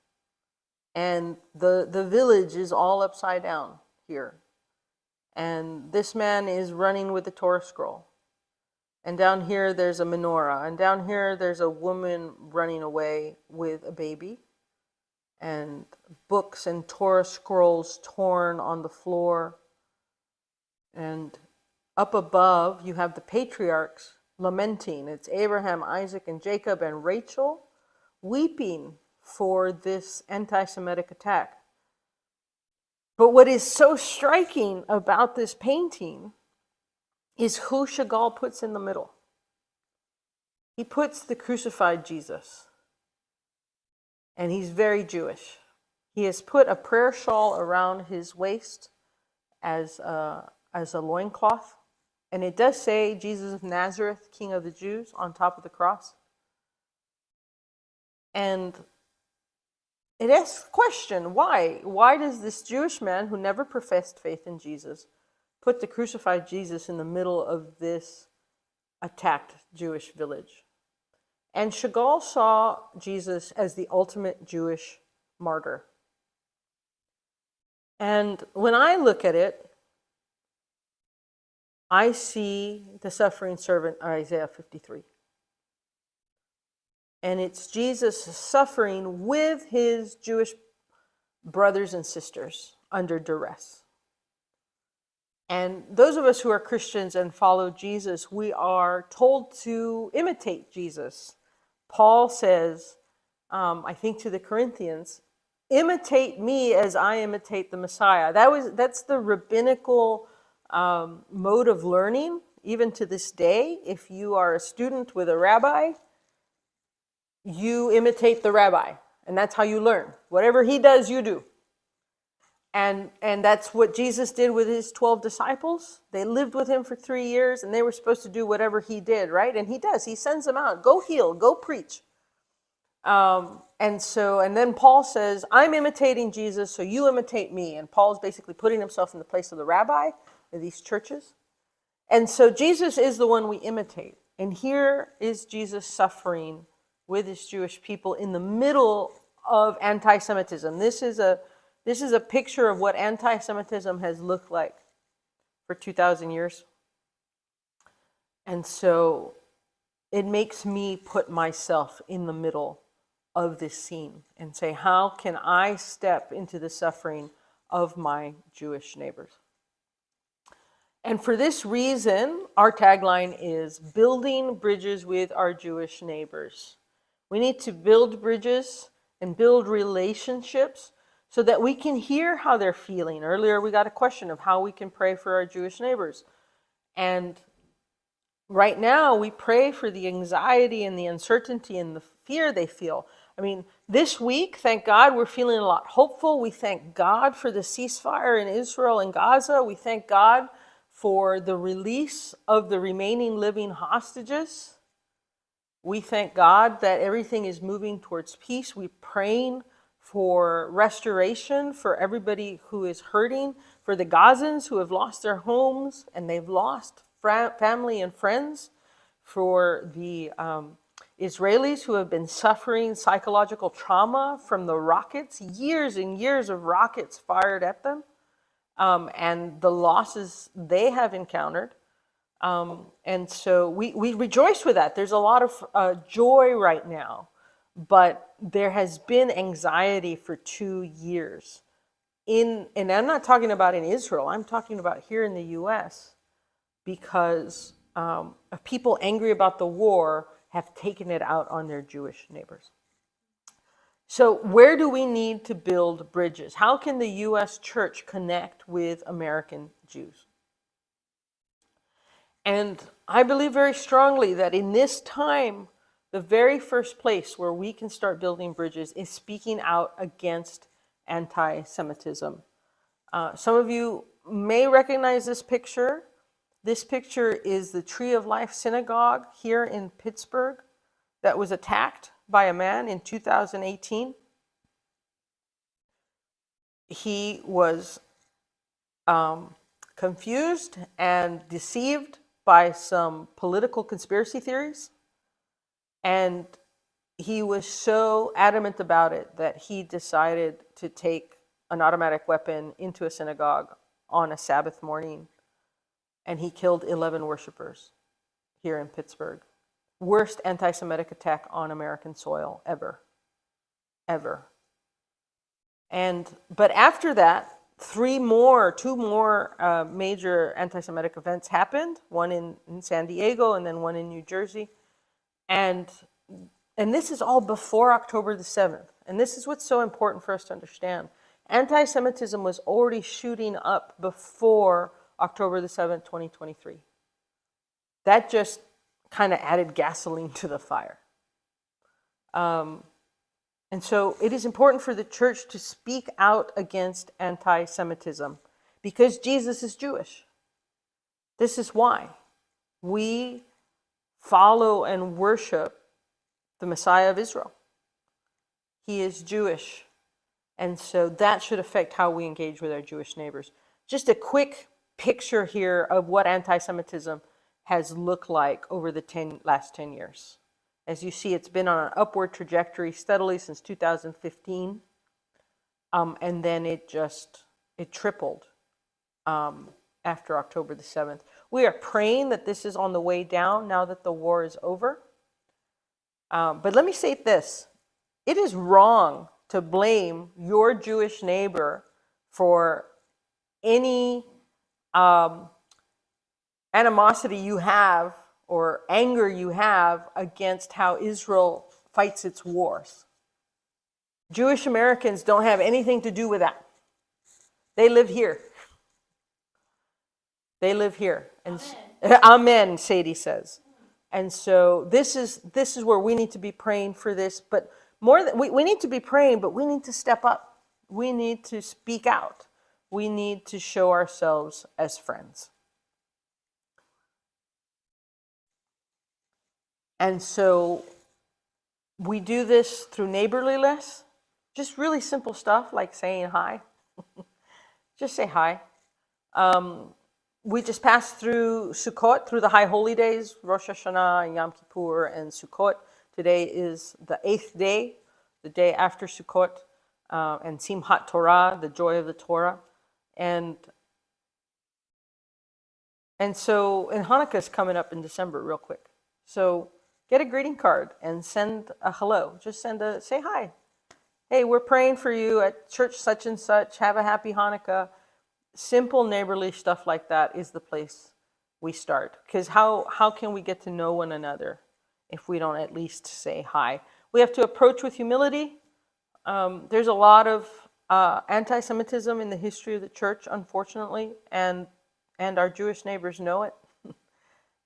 And the village is all upside down here. And this man is running with the Torah scroll. And down here there's a menorah. And down here there's a woman running away with a baby. And books and Torah scrolls torn on the floor. And up above you have the patriarchs lamenting. It's Abraham, Isaac, and Jacob, and Rachel weeping for this anti-Semitic attack. But what is so striking about this painting is who Chagall puts in the middle. He puts the crucified Jesus. And he's very Jewish. He has put a prayer shawl around his waist as a loincloth. And it does say Jesus of Nazareth, King of the Jews, on top of the cross. And it asks the question, why? Why does this Jewish man who never professed faith in Jesus put the crucified Jesus in the middle of this attacked Jewish village? And Chagall saw Jesus as the ultimate Jewish martyr. And when I look at it, I see the suffering servant, Isaiah 53. And it's Jesus suffering with his Jewish brothers and sisters under duress. And those of us who are Christians and follow Jesus, we are told to imitate Jesus. Paul says, I think to the Corinthians, imitate me as I imitate the Messiah. That's the rabbinical mode of learning, even to this day. If you are a student with a rabbi, you imitate the rabbi, and that's how you learn. Whatever he does, you do. And that's what Jesus did with his 12 disciples. They lived with him for 3 years, and they were supposed to do whatever he did, right? And he does. He sends them out. Go heal. Go preach. And then Paul says, I'm imitating Jesus, so you imitate me. And Paul's basically putting himself in the place of the rabbi of these churches. And so Jesus is the one we imitate. And here is Jesus suffering with his Jewish people in the middle of anti-Semitism. This is a picture of what anti-Semitism has looked like for 2,000 years. And so it makes me put myself in the middle of this scene and say, how can I step into the suffering of my Jewish neighbors? And for this reason, our tagline is building bridges with our Jewish neighbors. We need to build bridges and build relationships so that we can hear how they're feeling. Earlier, we got a question of how we can pray for our Jewish neighbors. And right now, we pray for the anxiety and the uncertainty and the fear they feel. I mean, this week, thank God, we're feeling a lot hopeful. We thank God for the ceasefire in Israel and Gaza. We thank God for the release of the remaining living hostages. We thank God that everything is moving towards peace. We're praying for restoration for everybody who is hurting, for the Gazans who have lost their homes and they've lost family and friends, for the Israelis who have been suffering psychological trauma from the rockets, years and years of rockets fired at them, and the losses they have encountered. And so we rejoice with that. There's a lot of joy right now, but there has been anxiety for 2 years. And I'm not talking about in Israel, I'm talking about here in the US, because people angry about the war have taken it out on their Jewish neighbors. So where do we need to build bridges? How can the U.S. church connect with American Jews? And I believe very strongly that in this time, the very first place where we can start building bridges is speaking out against anti-Semitism. Some of you may recognize this picture. This picture is the Tree of Life Synagogue here in Pittsburgh that was attacked by a man in 2018. He was confused and deceived by some political conspiracy theories. And he was so adamant about it that he decided to take an automatic weapon into a synagogue on a Sabbath morning. And he killed 11 worshipers here in Pittsburgh. Worst anti-Semitic attack on American soil ever. Ever. But after that, two more major anti-Semitic events happened. One in San Diego and then one in New Jersey. And this is all before October the 7th. And this is what's so important for us to understand. Anti-Semitism was already shooting up before October the 7th, 2023. That just kind of added gasoline to the fire. And so it is important for the church to speak out against anti-Semitism because Jesus is Jewish. This is why we follow and worship the Messiah of Israel. He is Jewish. And so that should affect how we engage with our Jewish neighbors. Just a quick picture here of what anti-Semitism has looked like over the last 10 years. As you see, it's been on an upward trajectory steadily since 2015. And then it tripled after October the 7th. We are praying that this is on the way down now that the war is over. But let me say this. It is wrong to blame your Jewish neighbor for any animosity you have or anger you have against how Israel fights its wars. Jewish Americans don't have anything to do with that. They live here. They live here. And Amen, Sadie says. And so this is where we need to be praying for this. But more than we need to be praying, but we need to step up. We need to speak out. We need to show ourselves as friends. And so We do this through neighborliness, just really simple stuff like saying hi. Just say hi. We just passed through Sukkot, through the High Holy Days, Rosh Hashanah, Yom Kippur, and Sukkot. Today is the 8th day, the day after Sukkot, and Simchat Torah, the joy of the Torah. And so, and Hanukkah is coming up in December real quick. So get a greeting card and send a hello. Just say hi. Hey, we're praying for you at church such and such. Have a happy Hanukkah. Simple neighborly stuff like that is the place we start. Because how can we get to know one another if we don't at least say hi? We have to approach with humility. There's a lot of anti-Semitism in the history of the church, unfortunately, and our Jewish neighbors know it,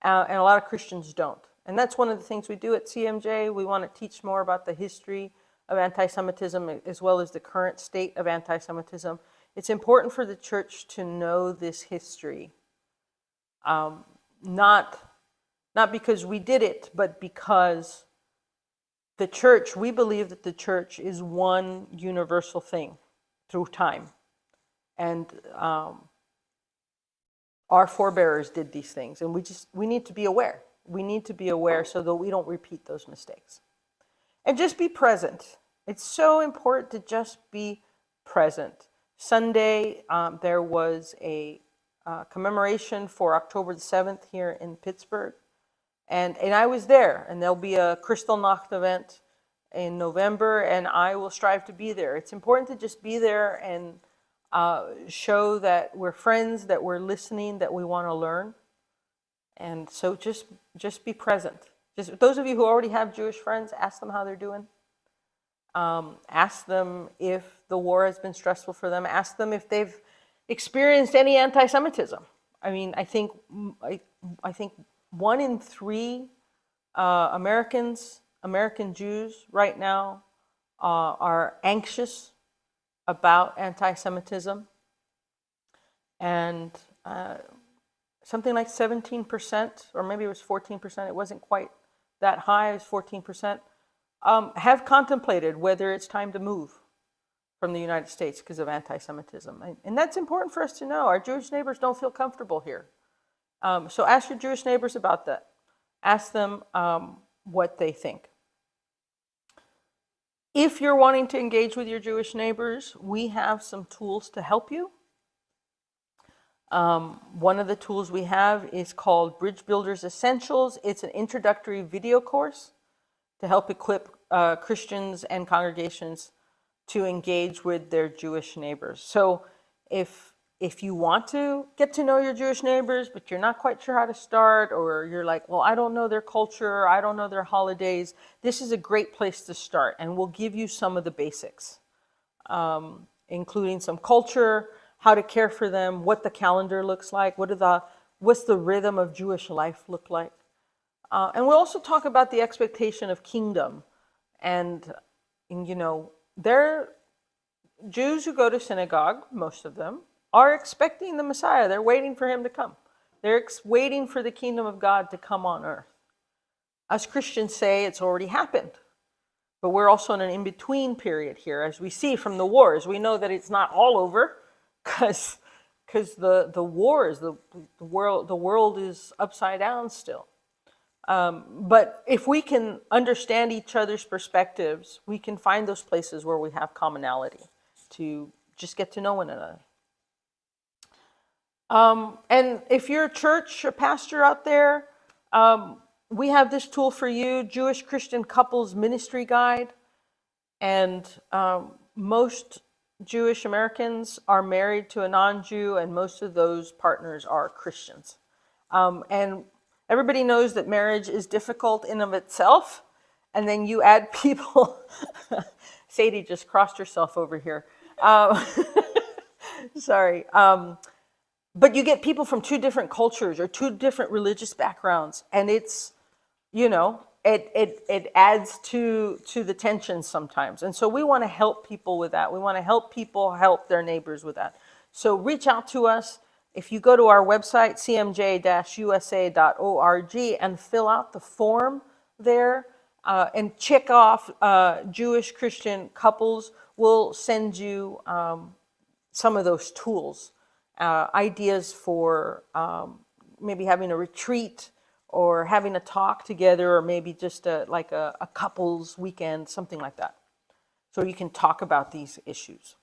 and a lot of Christians don't. And that's one of the things we do at CMJ. We want to teach more about the history of anti-Semitism as well as the current state of anti-Semitism. It's important for the church to know this history, not because we did it, but because the church, we believe that the church is one universal thing through time. And our forebearers did these things, and we need to be aware. We need to be aware so that we don't repeat those mistakes. And just be present. It's so important to just be present. Sunday, there was a commemoration for October the 7th here in Pittsburgh. And I was there, and there'll be a Kristallnacht event in November, and I will strive to be there. It's important to just be there and show that we're friends, that we're listening, that we want to learn. And so just be present. Just those of you who already have Jewish friends, ask them how they're doing. Ask them if the war has been stressful for them. Ask them if they've experienced any anti-Semitism. I mean, I think 1 in 3 American Jews right now are anxious about anti-Semitism, and something like 17%, or maybe it was 14%. It wasn't quite that high. It was 14%. Have contemplated whether it's time to move from the United States because of anti-Semitism. And that's important for us to know. Our Jewish neighbors don't feel comfortable here. So ask your Jewish neighbors about that. Ask them what they think. If you're wanting to engage with your Jewish neighbors, we have some tools to help you. One of the tools we have is called Bridge Builders Essentials. It's an introductory video course to help equip Christians and congregations to engage with their Jewish neighbors. So if you want to get to know your Jewish neighbors, but you're not quite sure how to start, or you're like, well, I don't know their culture, I don't know their holidays, this is a great place to start, and we'll give you some of the basics, including some culture, how to care for them, what the calendar looks like, what's the rhythm of Jewish life look like. And we'll also talk about the expectation of kingdom. And you know, they're Jews who go to synagogue, most of them, are expecting the Messiah. They're waiting for him to come. They're waiting for the kingdom of God to come on earth. Us Christians say it's already happened. But we're also in an in-between period here. As we see from the wars, we know that it's not all over, because the wars, the world is upside down still. But if we can understand each other's perspectives, we can find those places where we have commonality to just get to know one another. And if you're a church or pastor out there, we have this tool for you, Jewish Christian Couples Ministry Guide. And most Jewish Americans are married to a non-Jew, and most of those partners are Christians. And everybody knows that marriage is difficult in of itself, and then you add people. Sadie just crossed herself over here. Sorry. But you get people from 2 different cultures or 2 different religious backgrounds, and it's, you know, it adds to the tension sometimes. And so we want to help people with that. We want to help people help their neighbors with that. So reach out to us. If you go to our website, cmj-usa.org, and fill out the form there, and check off Jewish Christian couples. We'll send you some of those tools, ideas for maybe having a retreat or having a talk together, or maybe just like a couples weekend, something like that. So you can talk about these issues.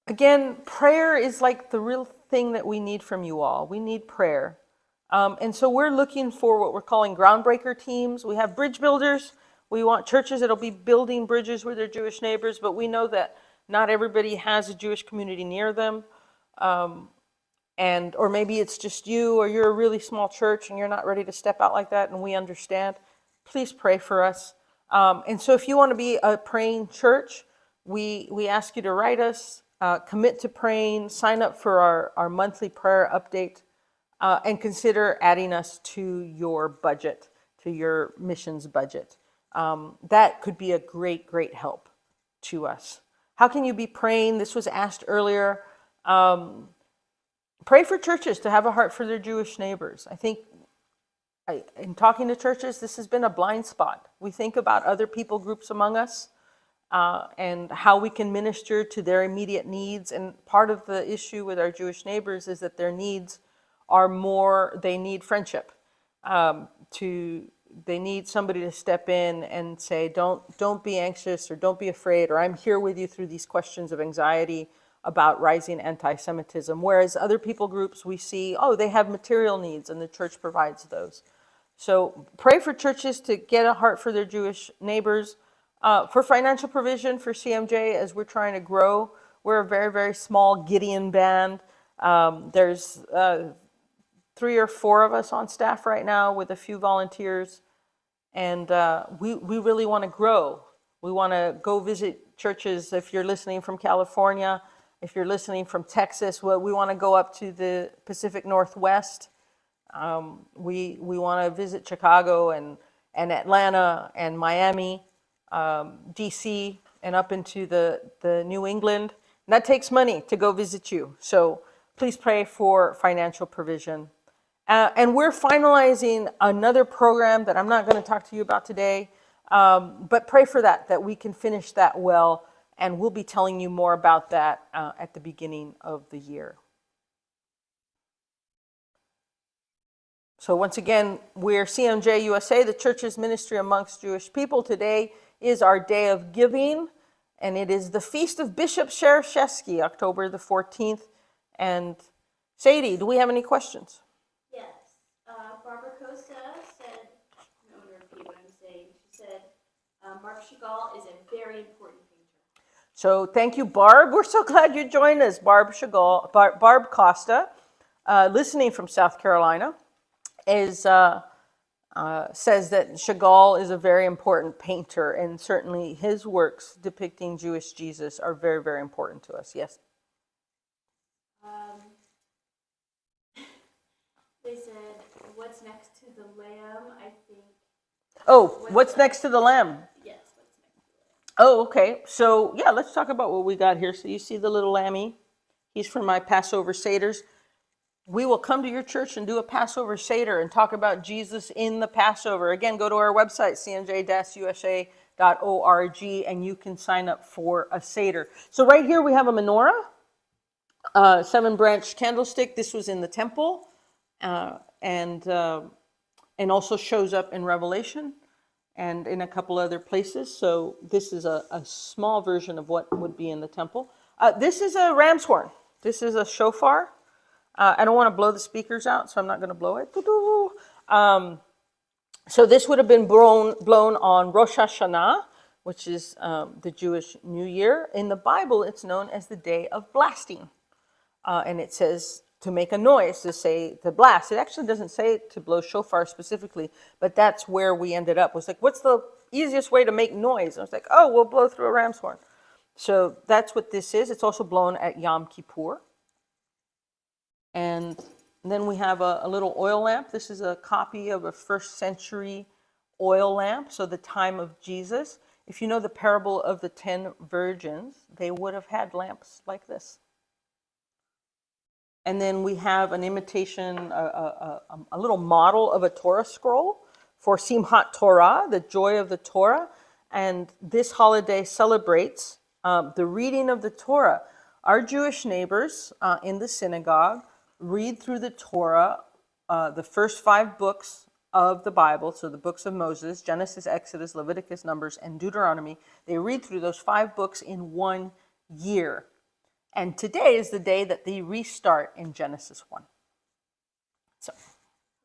Again, prayer is like the real thing that we need from you all. We need prayer. And so we're looking for what we're calling groundbreaker teams. We have bridge builders. We want churches that'll be building bridges with their Jewish neighbors, but we know that not everybody has a Jewish community near them. Or maybe it's just you, or you're a really small church and you're not ready to step out like that, and we understand. Please pray for us. And so if you want to be a praying church, we ask you to write us, commit to praying, sign up for our monthly prayer update, and consider adding us to your budget, to your missions budget. That could be a great, great help to us. How can you be praying? This was asked earlier. Pray for churches to have a heart for their Jewish neighbors. I think in talking to churches, this has been a blind spot. We think about other people groups among us and how we can minister to their immediate needs. And part of the issue with our Jewish neighbors is that their needs are more, they need friendship. They need somebody to step in and say, don't be anxious, or don't be afraid, or I'm here with you through these questions of anxiety about rising anti-Semitism. Whereas other people groups, we see, they have material needs and the church provides those. So pray for churches to get a heart for their Jewish neighbors, for financial provision for CMJ as we're trying to grow. We're a very, very small Gideon band. There's 3 or 4 of us on staff right now with a few volunteers. And we really want to grow. We want to go visit churches. If you're listening from California, if you're listening from Texas, we want to go up to the Pacific Northwest. We want to visit Chicago and Atlanta and Miami, DC, and up into the New England. And that takes money to go visit you. So please pray for financial provision. And we're finalizing another program that I'm not going to talk to you about today, but pray for that we can finish that well. And we'll be telling you more about that at the beginning of the year. So once again, we're CMJ USA, the church's ministry amongst Jewish people. Today is our day of giving, and it is the Feast of Bishop Shereshevsky, October the 14th. And Sadie, do we have any questions? Yes. Barbara Costa said, I'm going to repeat what I'm saying. She said, Mark Chagall is a very important painter. So thank you, Barb. We're so glad you joined us, Barb Costa, listening from South Carolina, says that Chagall is a very important painter, and certainly his works depicting Jewish Jesus are very, very important to us. Yes? They said, what's next to the lamb, I think. Oh, what's next to the lamb? Yes, what's next to the lamb. Oh, okay. So, yeah, let's talk about what we got here. So you see the little lammy? He's from my Passover Seders. We will come to your church and do a Passover Seder and talk about Jesus in the Passover. Again, go to our website, cmj-usa.org, and you can sign up for a Seder. So right here we have a menorah, 7-branch candlestick. This was in the temple, and also shows up in Revelation and in a couple other places. So this is a small version of what would be in the temple. This is a ram's horn. This is a shofar. I don't want to blow the speakers out, so I'm not going to blow it. So this would have been blown on Rosh Hashanah, which is the Jewish New Year. In the Bible, it's known as the day of blasting. And it says to make a noise, to blast. It actually doesn't say to blow shofar specifically, but that's where we ended up. It was like, what's the easiest way to make noise? And I was like, we'll blow through a ram's horn. So that's what this is. It's also blown at Yom Kippur. And then we have a little oil lamp. This is a copy of a 1st century oil lamp, so the time of Jesus. If you know the parable of the 10 virgins, they would have had lamps like this. And then we have an imitation, a little model of a Torah scroll for Simchat Torah, the joy of the Torah. And this holiday celebrates the reading of the Torah. Our Jewish neighbors in the synagogue read through the Torah, the first 5 books of the Bible, so the books of Moses, Genesis, Exodus, Leviticus, Numbers, and Deuteronomy. They read through those 5 books in 1 year. And today is the day that they restart in Genesis 1. So,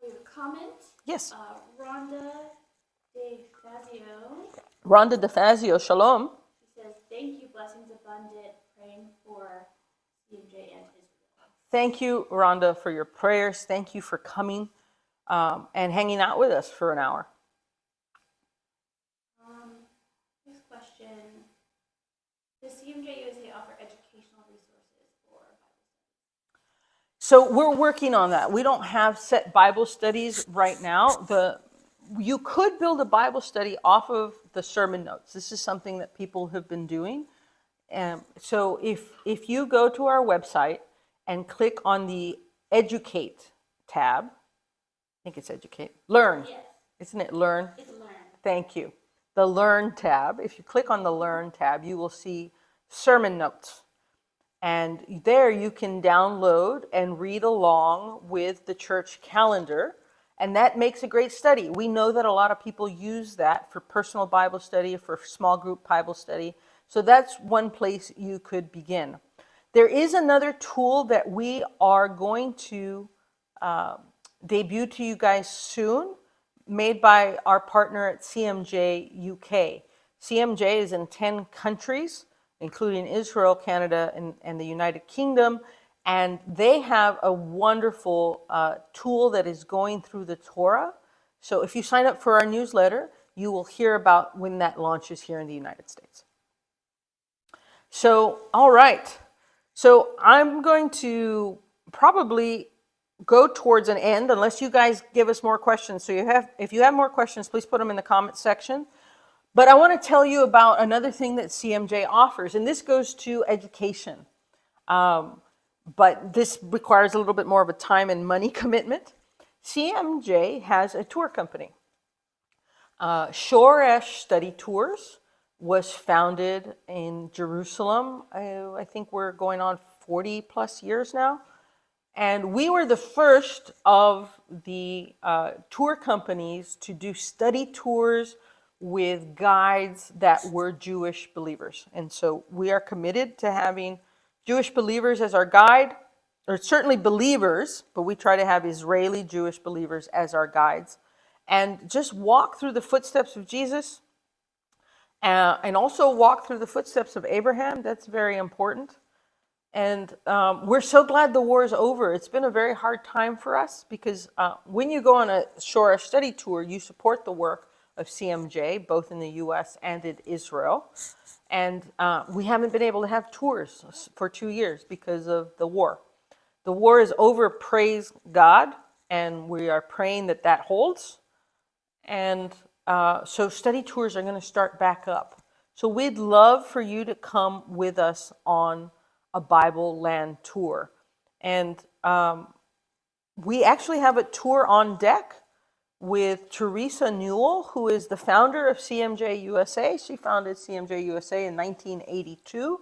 We have a comment. yes. Rhonda DeFazio. Rhonda DeFazio, shalom. She says, thank you, blessings abundant, praying for CMJ and Israel. Thank you, Rhonda, for your prayers. Thank you for coming and hanging out with us for an hour. Next question. Does CMJ USA offer educational resources for Bible studies? So we're working on that. We don't have set Bible studies right now. You could build a Bible study off of the sermon notes. This is something that people have been doing. So if you go to our website and click on the Educate tab, I think it's Educate, Learn. Yes. Isn't it Learn? It's Learn. Thank you. The Learn tab. If you click on the Learn tab, you will see sermon notes. And there you can download and read along with the church calendar. And that makes a great study. We know that a lot of people use that for personal Bible study, for small group Bible study. So that's one place you could begin. There is another tool that we are going to debut to you guys soon, made by our partner at CMJ UK. CMJ is in 10 countries, including Israel, Canada, and the United Kingdom. And they have a wonderful tool that is going through the Torah. So if you sign up for our newsletter, you will hear about when that launches here in the United States. So, all right. So I'm going to probably go towards an end unless you guys give us more questions. So if you have more questions, please put them in the comments section. But I want to tell you about another thing that CMJ offers, and this goes to education. But this requires a little bit more of a time and money commitment. CMJ has a tour company. Shoresh Study Tours was founded in Jerusalem. I think we're going on 40 plus years now. And we were the first of the tour companies to do study tours with guides that were Jewish believers. And so we are committed to having Jewish believers as our guide, or certainly believers, but we try to have Israeli Jewish believers as our guides. And just walk through the footsteps of Jesus and also walk through the footsteps of Abraham. That's very important. And we're so glad the war is over. It's been a very hard time for us because when you go on a Shoresh study tour, you support the work of CMJ, both in the U.S. and in Israel. And we haven't been able to have tours for 2 years because of the war. The war is over, praise God, and we are praying that that holds. And so study tours are going to start back up. So we'd love for you to come with us on a Bible land tour. And we actually have a tour on deck with Teresa Newell, who is the founder of CMJ USA. She founded CMJ USA in 1982.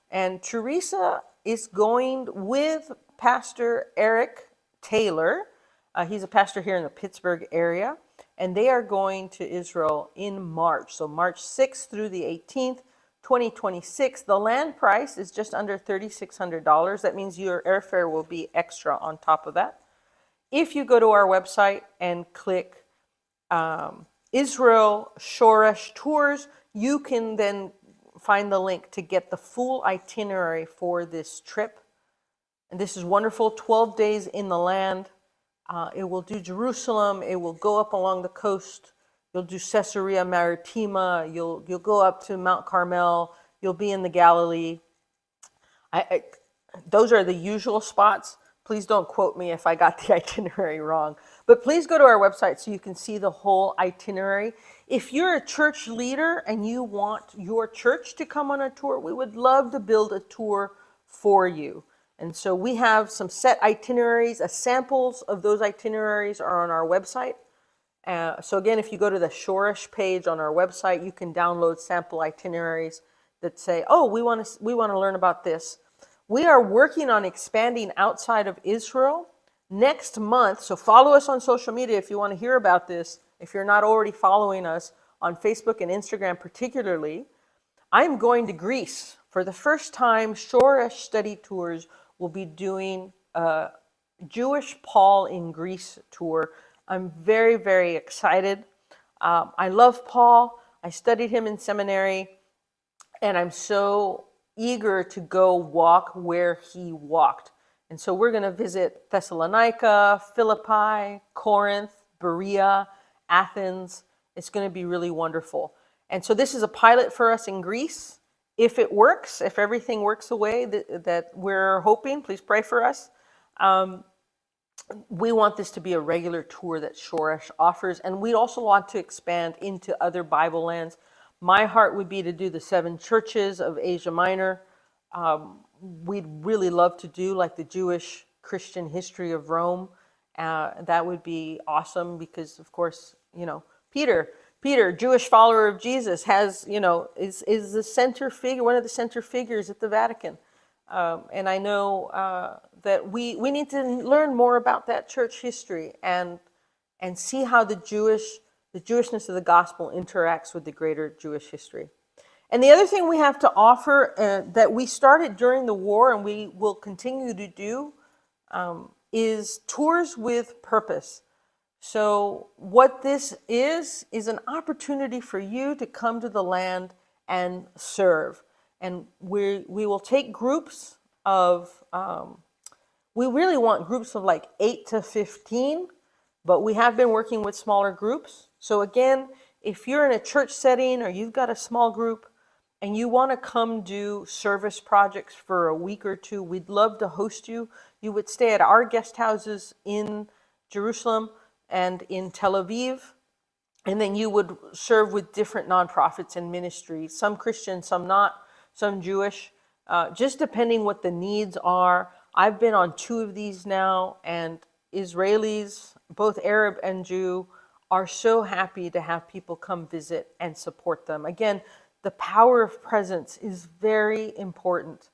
And Teresa is going with Pastor Eric Taylor. He's a pastor here in the Pittsburgh area. And they are going to Israel in March. So March 6th through the 18th, 2026. The land price is just under $3,600. That means your airfare will be extra on top of that. If you go to our website and click Israel Shoresh Tours, you can then find the link to get the full itinerary for this trip. And this is wonderful, 12 days in the land. It will do Jerusalem. It will go up along the coast. You'll do Caesarea Maritima. You'll go up to Mount Carmel. You'll be in the Galilee. Those are the usual spots. Please don't quote me if I got the itinerary wrong. But please go to our website so you can see the whole itinerary. If you're a church leader and you want your church to come on a tour, we would love to build a tour for you. And so we have some set itineraries. Samples of those itineraries are on our website. So again, if you go to the Shoresh page on our website, you can download sample itineraries that say, oh, we want to learn about this. We are working on expanding outside of Israel next month. So follow us on social media if you want to hear about this. If you're not already following us on Facebook and Instagram particularly, I'm going to Greece. For the first time, Shoresh Study Tours will be doing a Jewish Paul in Greece tour. I'm very, very excited. I love Paul. I studied him in seminary, and I'm so eager to go walk where he walked. And so we're going to visit Thessalonica, Philippi, Corinth, Berea, Athens. It's going to be really wonderful. And so this is a pilot for us in Greece. If it works, if everything works the way that we're hoping, please pray for us. We want this to be a regular tour that Shoresh offers, and we also want to expand into other Bible lands. My heart would be to do the 7 churches of Asia Minor. We'd really love to do like the Jewish Christian history of Rome. That would be awesome because, of course, Peter, Jewish follower of Jesus, has, is the center figure, one of the center figures at the Vatican. And I know that we need to learn more about that church history and see how the Jewishness of the gospel interacts with the greater Jewish history. And the other thing we have to offer that we started during the war and we will continue to do is tours with purpose. So what this is an opportunity for you to come to the land and serve. And we will take groups of, we really want groups of like 8 to 15, but we have been working with smaller groups. So again, if you're in a church setting or you've got a small group and you want to come do service projects for a week or two, we'd love to host you. You would stay at our guest houses in Jerusalem and in Tel Aviv. And then you would serve with different nonprofits and ministries, some Christian, some not, some Jewish, just depending what the needs are. I've been on 2 of these now, and Israelis, both Arab and Jew, are so happy to have people come visit and support them. Again, the power of presence is very important,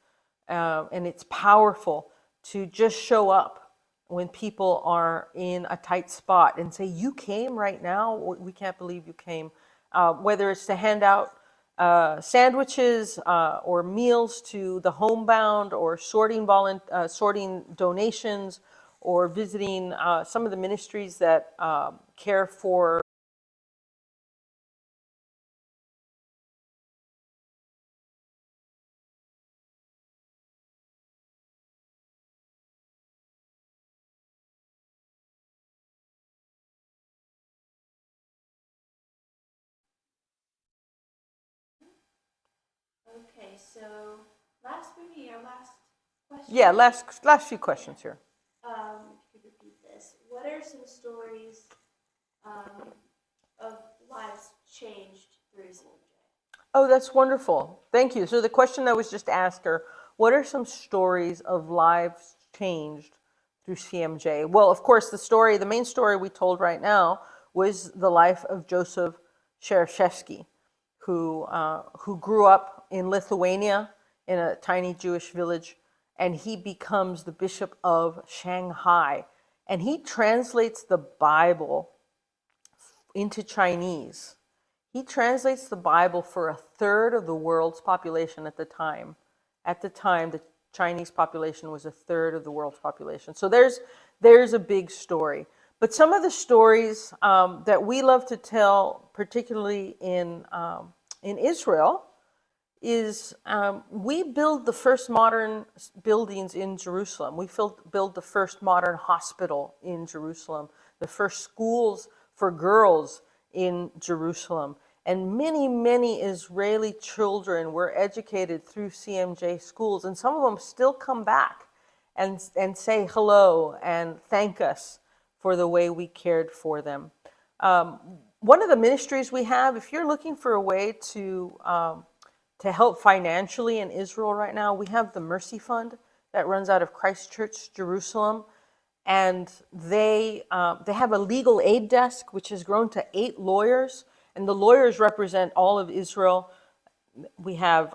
and it's powerful to just show up when people are in a tight spot and say, you came right now? We can't believe you came. Whether it's to hand out sandwiches or meals to the homebound, or sorting donations, or visiting some of the ministries that care for Okay, so last question. Yeah, last few questions here. If you could repeat this. What are some stories of lives changed through CMJ? Oh, that's wonderful. Thank you. So the question that was just asked are, what are some stories of lives changed through CMJ? Well, of course, the main story we told right now was the life of Joseph Shereshevsky, who grew up in Lithuania in a tiny Jewish village, and he becomes the Bishop of Shanghai. And he translates the Bible into Chinese. He translates the Bible for 1/3 of the world's population at the time. At the time, the Chinese population was 1/3 of the world's population. So there's a big story. But some of the stories that we love to tell, particularly in Israel, is we build the first modern buildings in Jerusalem. We build the first modern hospital in Jerusalem, the first schools for girls in Jerusalem. And many, many Israeli children were educated through CMJ schools, and some of them still come back and say hello and thank us for the way we cared for them. One of the ministries we have, if you're looking for a way to help financially in Israel right now, we have the Mercy Fund that runs out of Christ Church, Jerusalem. and they have a legal aid desk, which has grown to 8 lawyers, and the lawyers represent all of Israel. We have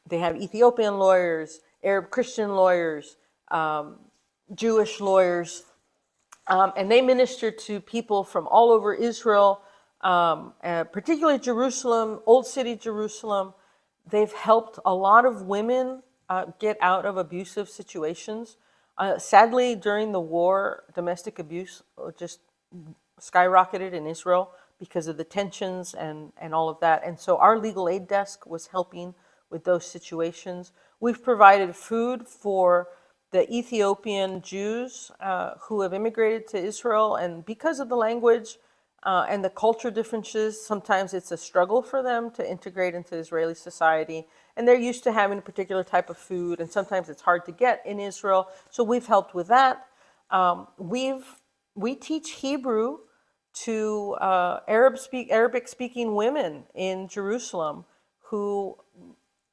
they have Ethiopian lawyers, Arab Christian lawyers, Jewish lawyers, and they minister to people from all over Israel, particularly Jerusalem, Old City Jerusalem. They've helped a lot of women get out of abusive situations. Sadly, during the war, domestic abuse just skyrocketed in Israel because of the tensions and all of that. And so our legal aid desk was helping with those situations. We've provided food for the Ethiopian Jews who have immigrated to Israel, and because of the language and the culture differences, sometimes it's a struggle for them to integrate into Israeli society, and they're used to having a particular type of food, and sometimes it's hard to get in Israel, so we've helped with that. We teach Hebrew to Arabic speaking women in Jerusalem who,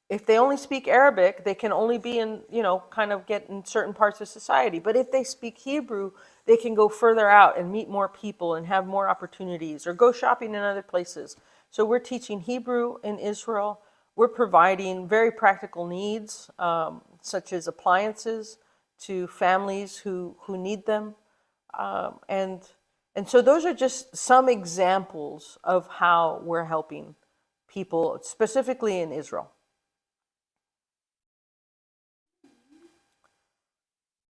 if they only speak Arabic, they can only be in, kind of get in certain parts of society. But if they speak Hebrew, they can go further out and meet more people and have more opportunities or go shopping in other places. So we're teaching Hebrew in Israel. We're providing very practical needs, such as appliances to families who need them. And so those are just some examples of how we're helping people, specifically in Israel.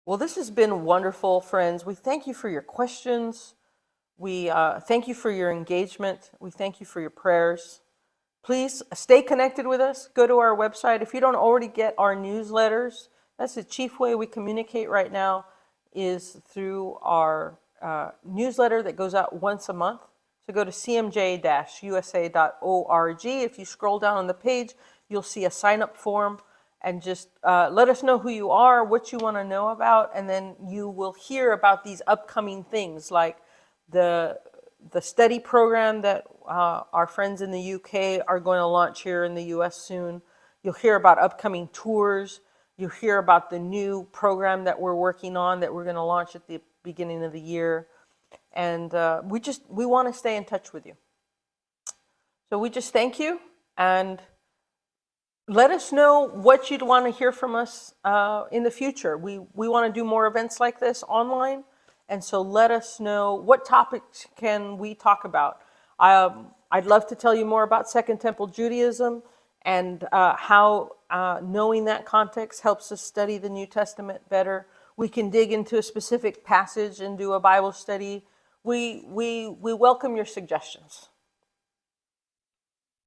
Well, this has been wonderful, friends. We thank you for your questions. We thank you for your engagement. We thank you for your prayers. Please stay connected with us. Go to our website. If you don't already get our newsletters, that's the chief way we communicate right now, is through our newsletter that goes out once a month. So go to cmj-usa.org. If you scroll down on the page, you'll see a sign-up form, and just let us know who you are, what you want to know about, and then you will hear about these upcoming things like the study program that our friends in the UK are going to launch here in the US soon. You'll hear about upcoming tours. You'll hear about the new program that we're working on that we're going to launch at the beginning of the year. And we want to stay in touch with you. So we just thank you, and let us know what you'd want to hear from us in the future. We want to do more events like this online, and so let us know what topics can we talk about. I'd love to tell you more about Second Temple Judaism and how knowing that context helps us study the New Testament better. We can dig into a specific passage and do a Bible study. We welcome your suggestions.